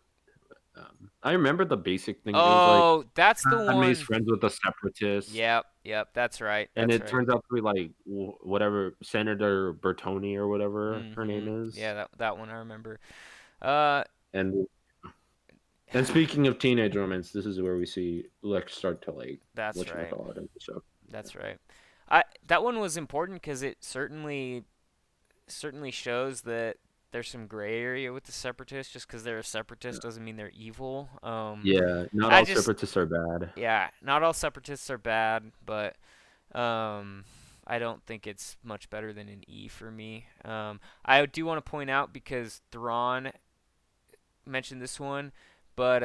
Speaker 2: I remember the basic thing. It was like
Speaker 1: Oh, that's the
Speaker 2: Padme's
Speaker 1: one.
Speaker 2: friends with the separatists,
Speaker 1: Yep, that's right.
Speaker 2: and
Speaker 1: That's
Speaker 2: it
Speaker 1: right.
Speaker 2: turns out to be like whatever Senator Bertoni or whatever her name
Speaker 1: Yeah,
Speaker 2: is.
Speaker 1: that one I remember. Uh,
Speaker 2: And and speaking of teenage romance, this is where we see Lex start to like
Speaker 1: that's right.
Speaker 2: whatchamacallit and stuff.
Speaker 1: That's right. I that one was important because it certainly shows that there's some gray area with the separatists. Just because they're a separatist doesn't mean they're evil.
Speaker 2: Yeah, not
Speaker 1: I
Speaker 2: all
Speaker 1: just
Speaker 2: separatists are bad.
Speaker 1: yeah, not all separatists are bad, but um, I don't think it's much better than an E for me. I do want to point out because Thrawn mentioned this one, but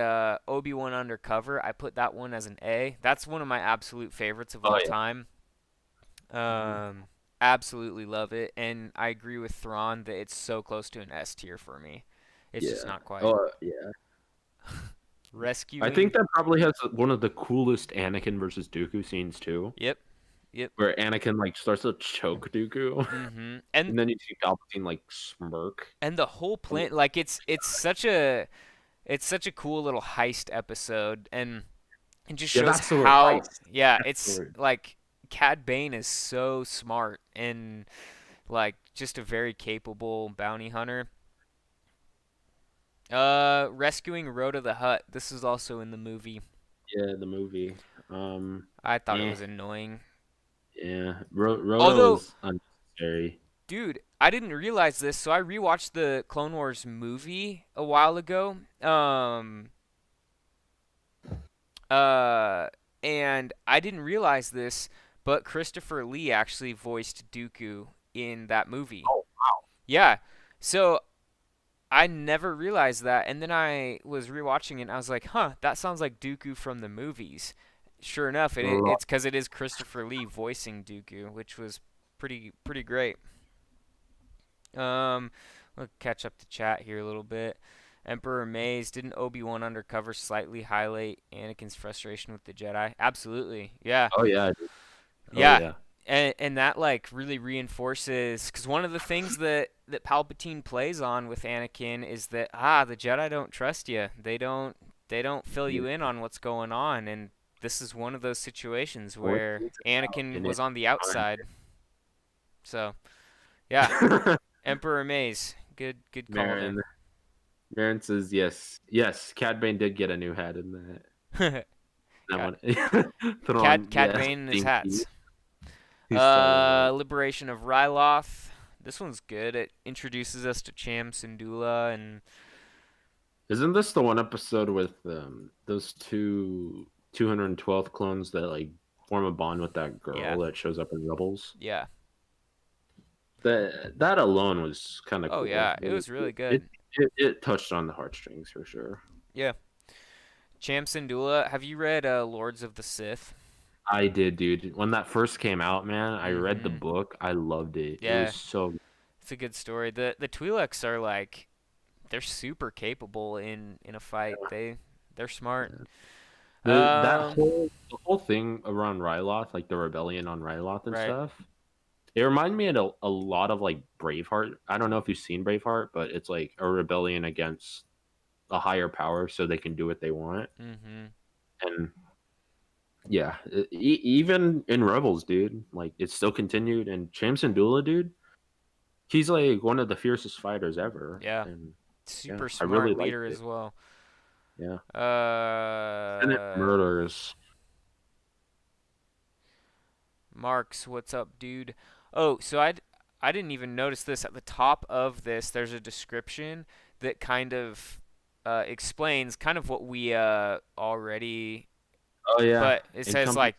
Speaker 1: Obi-Wan Undercover, I put that one as an A. That's one of my absolute favorites of
Speaker 2: Oh
Speaker 1: all
Speaker 2: yeah.
Speaker 1: time. Um, Absolutely love it, and I agree with Thrawn that it's so close to an S tier for me. It's just
Speaker 2: Yeah.
Speaker 1: not quite.
Speaker 2: Oh yeah. I think
Speaker 1: Rescuing.
Speaker 2: that probably has one of the coolest Anakin versus Dooku scenes too,
Speaker 1: Yep. Yep.
Speaker 2: where Anakin like starts to choke Dooku,
Speaker 1: And
Speaker 2: and then you see Palpatine like smirk.
Speaker 1: the whole
Speaker 2: And
Speaker 1: plan, like it's such a cool little heist episode, and it just
Speaker 2: yeah,
Speaker 1: shows
Speaker 2: that's the word.
Speaker 1: how
Speaker 2: Heist.
Speaker 1: yeah,
Speaker 2: That's the
Speaker 1: it's
Speaker 2: word.
Speaker 1: like Cad Bane is so smart and like just a very capable bounty hunter. Rescuing Rhoda the Hutt. This is also in the movie.
Speaker 2: Yeah, the movie.
Speaker 1: I thought it
Speaker 2: Eh,
Speaker 1: was annoying.
Speaker 2: yeah. Rhoda
Speaker 1: Although,
Speaker 2: was unnecessary.
Speaker 1: dude, I didn't realize this, so I rewatched the Clone Wars movie a while ago. Uh, and I didn't realize this, but Christopher Lee actually voiced Dooku in that movie.
Speaker 2: Oh,
Speaker 1: Yeah. So I never realized that, and then I was rewatching it, and I was like, "Huh, that sounds like Dooku from the movies." Sure enough,
Speaker 2: wow.
Speaker 1: it's because it is Christopher Lee voicing Dooku, which was pretty great. Um, we'll catch up to chat here a little bit. Emperor Maze, didn't Obi-Wan Undercover slightly highlight Anakin's frustration with the Jedi? Absolutely, yeah,
Speaker 2: Oh yeah. Oh
Speaker 1: yeah,
Speaker 2: yeah.
Speaker 1: and that like really reinforces because one of the things that Palpatine plays on with Anakin is that the Jedi don't trust you. They don't fill
Speaker 2: Yeah.
Speaker 1: you in on what's going on, and this is one of those situations
Speaker 2: Fourth
Speaker 1: where
Speaker 2: season's out,
Speaker 1: Anakin
Speaker 2: and
Speaker 1: was
Speaker 2: it's
Speaker 1: on the outside. So, yeah,
Speaker 2: fine.
Speaker 1: Emperor Maze. Good call there.
Speaker 2: Marin says yes. Yes, Cad Bane did get a new hat in that
Speaker 1: Got
Speaker 2: one. Thrawn,
Speaker 1: Cad
Speaker 2: yes,
Speaker 1: Bane and his
Speaker 2: thank you.
Speaker 1: hats.
Speaker 2: He's totally right.
Speaker 1: Liberation of Ryloth. This one's good. It introduces us to Cham Syndulla and
Speaker 2: Isn't this the one episode with those 212th clones that like form a bond with that girl that shows up in Rebels?
Speaker 1: yeah.
Speaker 2: That alone was kind of
Speaker 1: Oh
Speaker 2: cool.
Speaker 1: yeah, it was really good.
Speaker 2: It touched on the heartstrings for sure.
Speaker 1: Yeah. Cham Syndulla. Have you read Lords of the Sith?
Speaker 2: I did, dude. When that first came out, man, I read the book. I loved it. It
Speaker 1: Yeah.
Speaker 2: was so.
Speaker 1: It's a good story. The Twi'leks are like, they're super capable in a fight. They're smart.
Speaker 2: The whole thing around Ryloth, like the rebellion on Ryloth and stuff. It reminded me of a lot of like Braveheart. I don't know if you've seen Braveheart, but it's like a rebellion against a higher power so they can do what they want.
Speaker 1: Mm-hmm.
Speaker 2: And yeah, even in Rebels, dude, like it still continued. And Cham Syndulla, dude, he's like one of the fiercest fighters ever.
Speaker 1: Yeah.
Speaker 2: And
Speaker 1: Super
Speaker 2: I
Speaker 1: smart
Speaker 2: really
Speaker 1: leader as well.
Speaker 2: Yeah. And it murders.
Speaker 1: Marks, what's up, dude? Oh, so I didn't even notice this at the top of this. There's a description that kind of explains kind of what we already.
Speaker 2: Oh yeah.
Speaker 1: But it says like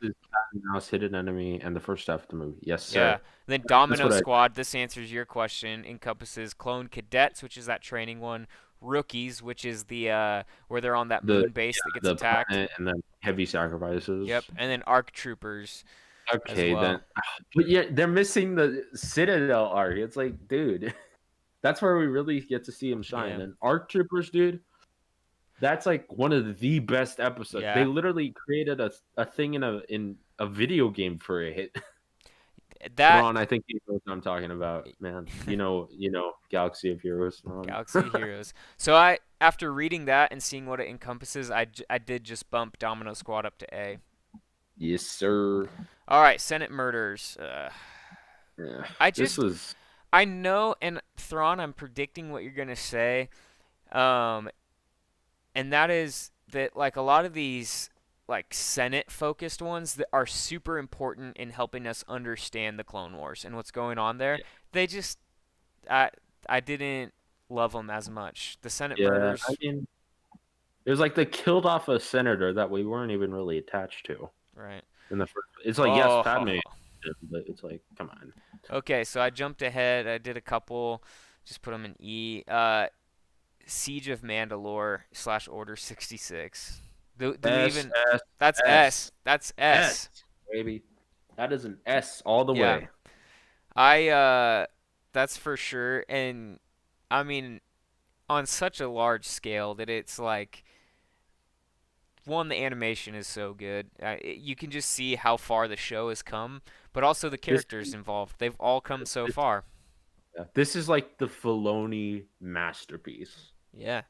Speaker 2: mouse hidden enemy and the first half of the movie. Yes, sir.
Speaker 1: Yeah. Then Domino Squad. This answers your question. Encompasses clone cadets, which is that training one. Rookies, which is the where they're on that moon base that gets attacked.
Speaker 2: And then heavy sacrifices.
Speaker 1: Yep. And then ARC troopers.
Speaker 2: Okay, then. But yeah, they're missing the Citadel Arc. It's like, dude, that's where we really get to see him shine.
Speaker 1: Yeah.
Speaker 2: And ARC troopers, dude, that's like one of the best episodes.
Speaker 1: Yeah.
Speaker 2: They literally created a thing in a video game for it. Ron, I think you know what I'm talking about, man. You know, Galaxy of Heroes.
Speaker 1: Galaxy of Heroes. So after reading that and seeing what it encompasses, I did just bump Domino Squad up to A.
Speaker 2: Yes, sir.
Speaker 1: All right, Senate murders.
Speaker 2: Yeah.
Speaker 1: I know, and Thrawn, I'm predicting what you're gonna say, and that is that like a lot of these like Senate focused ones that are super important in helping us understand the Clone Wars and what's going on there. Yeah. They just I didn't love them as much. The Senate murders.
Speaker 2: I mean, it was like they killed off a senator that we weren't even really attached to.
Speaker 1: Right.
Speaker 2: In the first, it's like yes, Padme, but it's like come on.
Speaker 1: Okay, so I jumped ahead. I did a couple, just put them in E. Siege of Mandalore / Order 66. That's S. That's S.
Speaker 2: Baby. That is an S all the way.
Speaker 1: That's for sure. And I mean, on such a large scale that it's like, one, the animation is so good. You can just see how far the show has come, but also the characters involved. They've all come so far.
Speaker 2: Yeah. This is like the Filoni masterpiece.
Speaker 1: Yeah.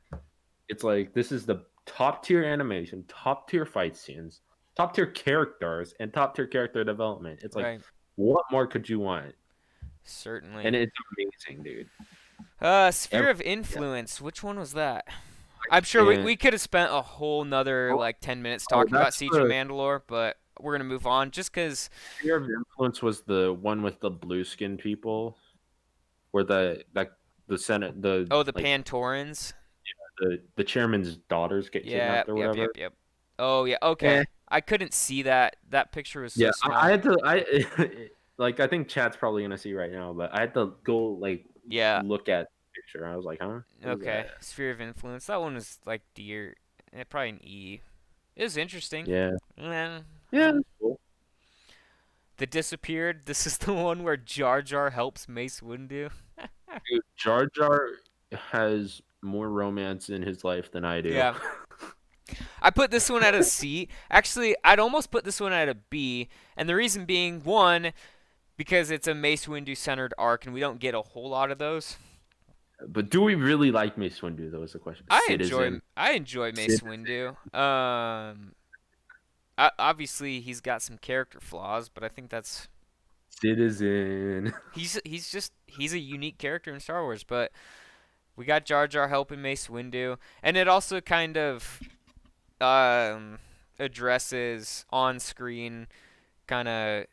Speaker 2: It's like this is the top tier animation, top tier fight scenes, top tier characters, and top tier character development. It's like, what more could you want?
Speaker 1: Certainly.
Speaker 2: And it's amazing, dude.
Speaker 1: Sphere of Influence. Yeah. Which one was that? I'm sure we could have spent a whole nother 10 minutes talking about Siege of Mandalore, but we're gonna move on just because.
Speaker 2: Sphere of Influence was the one with the blue skin people, where the Senate the
Speaker 1: Pantorans.
Speaker 2: Yeah, the chairman's daughters get kidnapped or whatever.
Speaker 1: Yep. Oh yeah. Okay. I couldn't see that. That picture was so small.
Speaker 2: I had to. I think chat's probably gonna see right now, but I had to go look at. Picture. I was like, huh?
Speaker 1: Okay. Sphere of Influence. That one was like D or probably an E. It was interesting.
Speaker 2: Yeah.
Speaker 1: Yeah.
Speaker 2: That's cool.
Speaker 1: The Disappeared. This is the one where Jar Jar helps Mace Windu.
Speaker 2: Dude, Jar Jar has more romance in his life than I do.
Speaker 1: Yeah. I put this one at a C. Actually, I'd almost put this one at a B, and the reason being, one, because it's a Mace Windu centered arc, and we don't get a whole lot of those.
Speaker 2: But do we really like Mace Windu? Though is the question.
Speaker 1: I enjoy Mace Windu. obviously he's got some character flaws, but I think that's
Speaker 2: Citizen.
Speaker 1: he's a unique character in Star Wars. But we got Jar Jar helping Mace Windu, and it also kind of um, addresses on screen kind of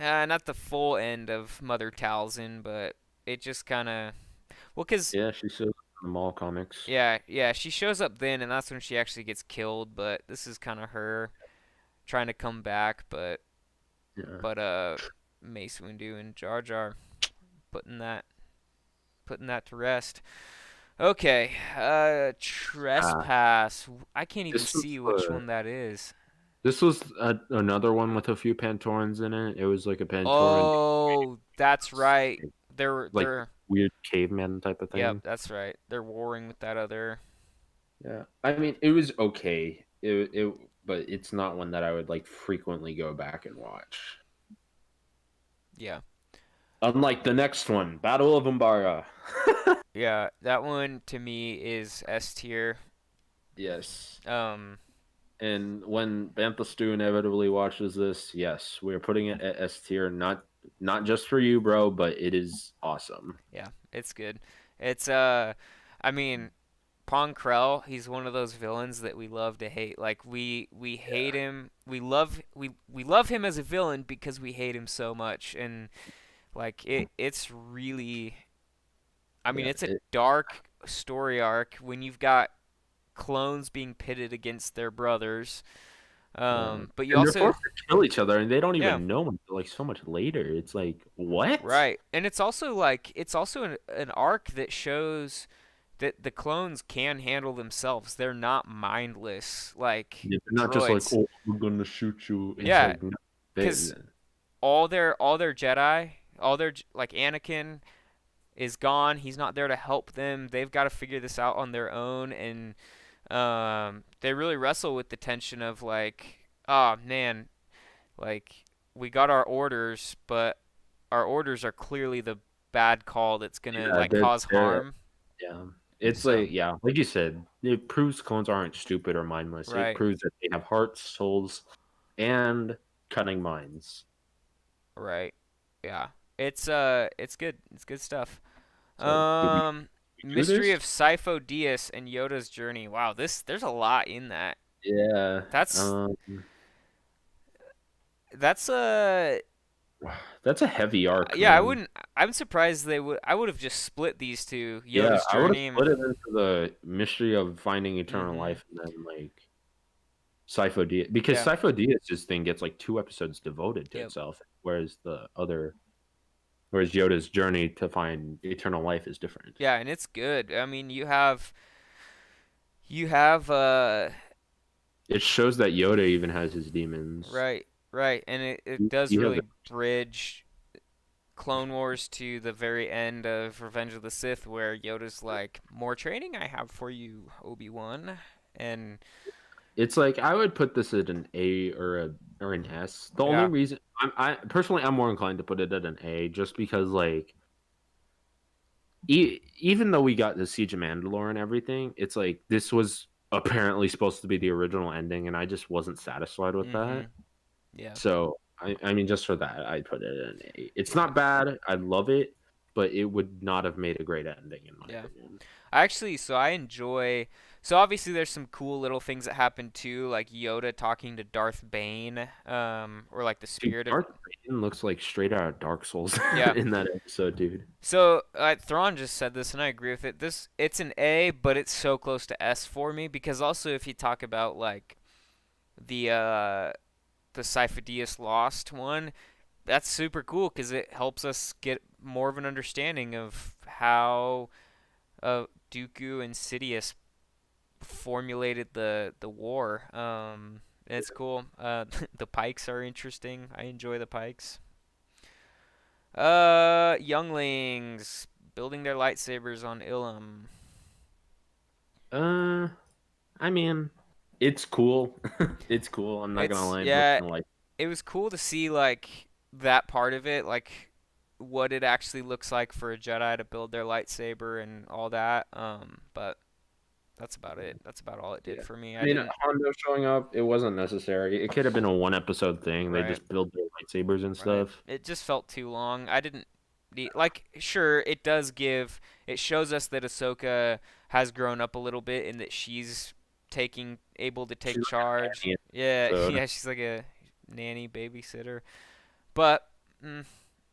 Speaker 1: not the full end of Mother Talzin, but it just kind of well, cause
Speaker 2: Yeah, she shows up in the Maul comics.
Speaker 1: yeah, she shows up then, and that's when she actually gets killed. But this is kind of her trying to come back,
Speaker 2: Yeah.
Speaker 1: but Mace Windu and Jar Jar putting that putting that to rest. Okay,
Speaker 2: Ah,
Speaker 1: Trespass. I can't even
Speaker 2: this was
Speaker 1: see which one that is.
Speaker 2: another one with a few Pantorans in it. It was like a Pantoran,
Speaker 1: Oh, that's right.
Speaker 2: like
Speaker 1: They're
Speaker 2: weird caveman type of
Speaker 1: Yep,
Speaker 2: thing.
Speaker 1: that's right. They're warring with that other.
Speaker 2: Yeah, I mean, it was okay. But it's not one that I would like frequently go back and watch.
Speaker 1: Yeah.
Speaker 2: Unlike the next one, Battle of Ambaria.
Speaker 1: Yeah, that one to me is S tier.
Speaker 2: Yes.
Speaker 1: Um,
Speaker 2: And when Bantha Stew inevitably watches this, yes, we're putting it at S tier, not just for you, bro, but it is awesome.
Speaker 1: yeah, it's good. It's I mean, Pong Krell, he's one of those villains that we love to hate. Like we hate him. We love him as a villain because we hate him so much. And like it's really I mean,
Speaker 2: Yeah,
Speaker 1: it's a dark story arc when you've got clones being pitted against their brothers. But you
Speaker 2: and they're
Speaker 1: also
Speaker 2: forced to kill each other, and they don't
Speaker 1: yeah,
Speaker 2: even know until like so much later. It's like what?
Speaker 1: right. And it's also like it's also an arc that shows that the clones can handle themselves. They're not mindless like
Speaker 2: Yeah, they're not just like,
Speaker 1: droids.
Speaker 2: oh, we're gonna shoot you. It's
Speaker 1: Yeah,
Speaker 2: like no, they,
Speaker 1: because all their Jedi, like Anakin is gone. He's not there to help them. They've got to figure this out on their own, and they really wrestle with the tension of like, oh man, like we got our orders, but our orders are clearly the bad call that's gonna
Speaker 2: yeah,
Speaker 1: like cause
Speaker 2: they're
Speaker 1: harm.
Speaker 2: yeah. It's
Speaker 1: So
Speaker 2: like yeah, like you said, it proves clones aren't stupid or mindless. It
Speaker 1: right,
Speaker 2: proves that they have hearts, souls, and cunning minds.
Speaker 1: right, yeah, it's good. It's good stuff.
Speaker 2: So, did
Speaker 1: Um,
Speaker 2: we do
Speaker 1: Mystery
Speaker 2: this?
Speaker 1: of Cyphodius and Yoda's journey. Wow, there's a lot in that.
Speaker 2: Yeah.
Speaker 1: That's that's a
Speaker 2: That's a heavy arc,
Speaker 1: yeah. I
Speaker 2: man.
Speaker 1: wouldn't. I'm surprised they would. I would have just split these two,
Speaker 2: Yeah,
Speaker 1: Yoda's
Speaker 2: I would have
Speaker 1: journey. And,
Speaker 2: split it into the mystery of finding eternal
Speaker 1: mm-hmm.
Speaker 2: life and then like Cyphodius, because
Speaker 1: Yeah.
Speaker 2: Cyphodius' thing gets like 2 episodes devoted to
Speaker 1: Yep.
Speaker 2: itself, whereas Yoda's journey to find eternal life is different.
Speaker 1: Yeah, and it's good. I mean, you have
Speaker 2: It shows that Yoda even has his demons.
Speaker 1: right, right, and it does
Speaker 2: You have
Speaker 1: really bridge Clone Wars to the very end of Revenge of the Sith, where Yoda's like, "More training I have for you, Obi-Wan," and
Speaker 2: It's like I would put this at an A or an S. The only
Speaker 1: yeah,
Speaker 2: reason I personally I'm more inclined to put it at an A just because like even though we got the Siege of Mandalore and everything, it's like this was apparently supposed to be the original ending, and I just wasn't satisfied with
Speaker 1: mm-hmm,
Speaker 2: that.
Speaker 1: yeah,
Speaker 2: So I mean, just for that, I'd put it at an A. It's
Speaker 1: yeah,
Speaker 2: not bad. I love it, but it would not have made a great ending in my
Speaker 1: yeah.
Speaker 2: opinion.
Speaker 1: So I enjoy. So obviously, there's some cool little things that happen too, like Yoda talking to Darth Bane, or like the
Speaker 2: Dude,
Speaker 1: spirit of.
Speaker 2: Darth Bane looks like straight out of Dark Souls
Speaker 1: Yeah.
Speaker 2: in that episode, dude.
Speaker 1: So Thrawn just said this, and I agree with it. It's an A, but it's so close to S for me because also if you talk about like the uh the Cyphodius Lost one, that's super cool because it helps us get more of an understanding of how Dooku and Sidious formulated the war. It's cool. The Pikes are interesting. I enjoy the Pikes. Younglings building their lightsabers on Ilum.
Speaker 2: Uh, I mean, it's cool. It's cool. I'm not gonna
Speaker 1: It's
Speaker 2: lie. Most
Speaker 1: yeah,
Speaker 2: of like,
Speaker 1: it was cool to see like that part of it, like what it actually looks like for a Jedi to build their lightsaber and all that. But That's about it. That's about all it did
Speaker 2: Yeah.
Speaker 1: for me.
Speaker 2: I
Speaker 1: I
Speaker 2: mean,
Speaker 1: didn't.
Speaker 2: Hondo showing up, it wasn't necessary. It could have been a one episode thing. They
Speaker 1: Right.
Speaker 2: just build their lightsabers and
Speaker 1: Right.
Speaker 2: stuff.
Speaker 1: It just felt too long. I didn't like. Sure, it does give. It shows us that Ahsoka has grown up a little bit and that she's able to
Speaker 2: She's
Speaker 1: take
Speaker 2: like a
Speaker 1: charge.
Speaker 2: nanny
Speaker 1: Yeah,
Speaker 2: episode.
Speaker 1: yeah, she's like a nanny babysitter. But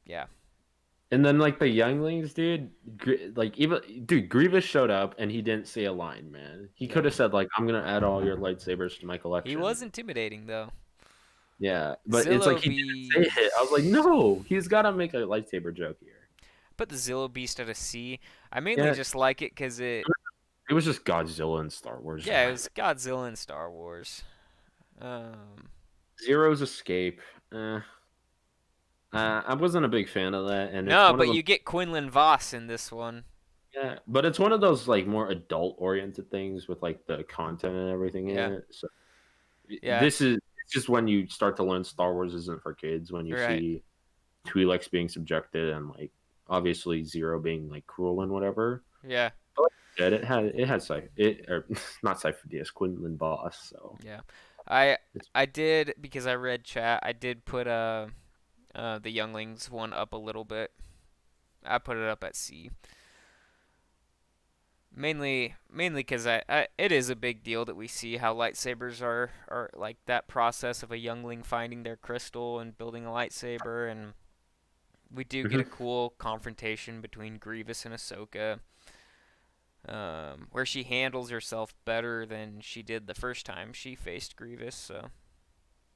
Speaker 1: yeah,
Speaker 2: And then like the younglings, dude, like even dude, Grievous showed up and he didn't say a line, man. He
Speaker 1: yeah.
Speaker 2: could have said like, "I'm gonna add all your lightsabers to my
Speaker 1: He
Speaker 2: collection."
Speaker 1: was intimidating though.
Speaker 2: Yeah, but it's
Speaker 1: Zillow
Speaker 2: like he didn't say it. I was like,
Speaker 1: Beast.
Speaker 2: no, he's got to make a lightsaber joke here.
Speaker 1: Put the Zillow Beast at a C. I mainly
Speaker 2: Yeah,
Speaker 1: just like it because it.
Speaker 2: it was just Godzilla and Star Wars.
Speaker 1: Yeah, it was Godzilla and Star Wars. Um,
Speaker 2: Zero's Escape. I wasn't a big fan of that, and it's
Speaker 1: no,
Speaker 2: one of
Speaker 1: but
Speaker 2: the
Speaker 1: you get Quinlan Voss in this one.
Speaker 2: yeah, but it's one of those like more adult oriented things with like the content and everything in
Speaker 1: Yeah,
Speaker 2: it. So
Speaker 1: yeah,
Speaker 2: this is it's just when you start to learn Star Wars isn't for kids when you
Speaker 1: right.
Speaker 2: see Twi'leks being subjected and like obviously Zero being like cruel and whatever.
Speaker 1: Yeah,
Speaker 2: But like I said, it had it or not Cyphodius, Quinlan Boss. So
Speaker 1: yeah. I
Speaker 2: it's
Speaker 1: I did because I read chat. I did put the Younglings one up a little bit. I put it up at C. Mainly because it is a big deal that we see how lightsabers are like that process of a youngling finding their crystal and building a lightsaber, and we do get a
Speaker 2: Mhm.
Speaker 1: cool confrontation between Grievous and Ahsoka, where she handles herself better than she did the first time she faced Grievous. So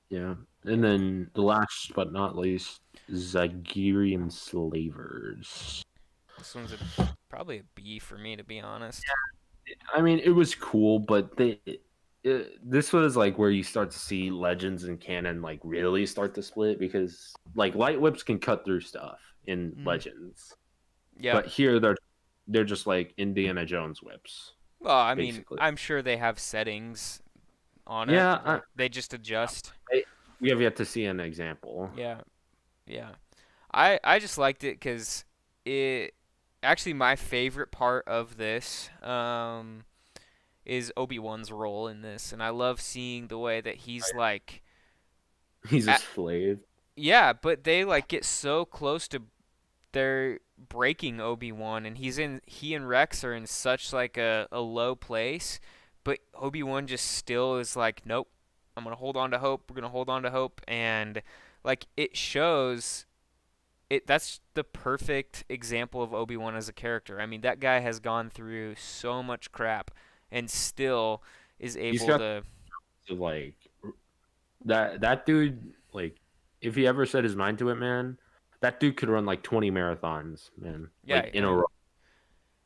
Speaker 2: yeah. And
Speaker 1: yeah,
Speaker 2: then the last but not least, Zagarian Slavers.
Speaker 1: this one's probably a B for me, to be honest.
Speaker 2: I mean, it was cool, but this was like where you start to see Legends and canon like really start to split because like light whips can cut through stuff in
Speaker 1: Mm.
Speaker 2: Legends,
Speaker 1: Yep.
Speaker 2: but here they're just like Indiana Jones whips,
Speaker 1: Well, I mean,
Speaker 2: basically.
Speaker 1: I'm sure they have settings on it,
Speaker 2: Yeah,
Speaker 1: like they just adjust.
Speaker 2: we have yet to see an example.
Speaker 1: Yeah, yeah. I just liked it because it actually my favorite part of this is Obi-Wan's role in this, and I love seeing the way that he's like,
Speaker 2: He's a
Speaker 1: at,
Speaker 2: slave.
Speaker 1: yeah, but they like get so close to they're breaking Obi-Wan, and he and Rex are in such like a low place, but Obi-Wan just still is like, nope, I'm gonna hold on to hope. We're gonna hold on to hope, and like it shows it. That's the perfect example of Obi-Wan as a character. I mean, that guy has gone through so much crap, and still is
Speaker 2: He's
Speaker 1: able
Speaker 2: got
Speaker 1: to.
Speaker 2: to like that dude like if he ever set his mind to it, man, that dude could run like 20 marathons, man,
Speaker 1: Yeah,
Speaker 2: like in a row.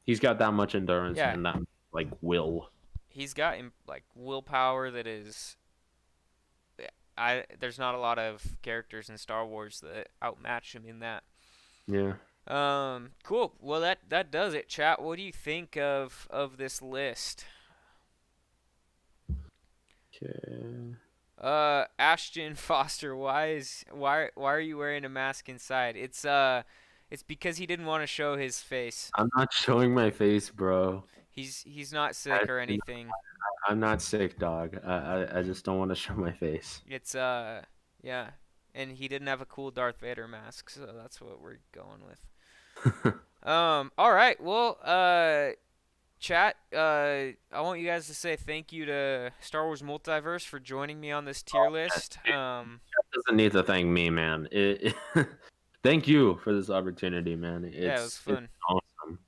Speaker 2: He's got that much endurance
Speaker 1: yeah.
Speaker 2: and that like will.
Speaker 1: He's got like willpower that is. There's not a lot of characters in Star Wars that outmatch him in that.
Speaker 2: Yeah.
Speaker 1: Cool. Well, that does it, chat. What do you think of this list?
Speaker 2: Okay.
Speaker 1: Ashton Foster, why are you wearing a mask inside? It's because he didn't want to show his face.
Speaker 2: I'm not showing my face, bro.
Speaker 1: He's not sick or anything.
Speaker 2: I'm not sick, dog. I just don't want to show my face.
Speaker 1: It's yeah, and he didn't have a cool Darth Vader mask, so that's what we're going with. All right. Well, chat, I want you guys to say thank you to Star Wars Multiverse for joining me on this tier list.
Speaker 2: Doesn't need to thank me, man. Thank you for this opportunity, man.
Speaker 1: Yeah, it was
Speaker 2: It's
Speaker 1: fun.
Speaker 2: awesome.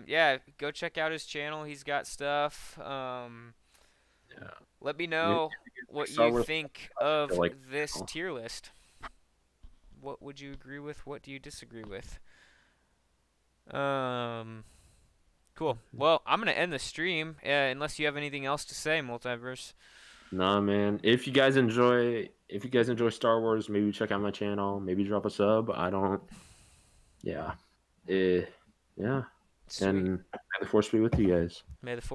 Speaker 1: Yeah, go check out his channel. He's got stuff.
Speaker 2: Yeah.
Speaker 1: Let me
Speaker 2: Maybe
Speaker 1: know what
Speaker 2: Star
Speaker 1: you
Speaker 2: Wars
Speaker 1: think
Speaker 2: I
Speaker 1: of
Speaker 2: feel like
Speaker 1: this tier list. What would you agree with? What do you disagree with? Cool. Well, I'm gonna end the stream unless you have anything else to say, Multiverse.
Speaker 2: Nah, man. If you guys enjoy Star Wars, maybe check out my channel. Maybe drop a sub. I don't. Yeah. Yeah.
Speaker 1: Sweet.
Speaker 2: And may the force be with you guys.
Speaker 1: May the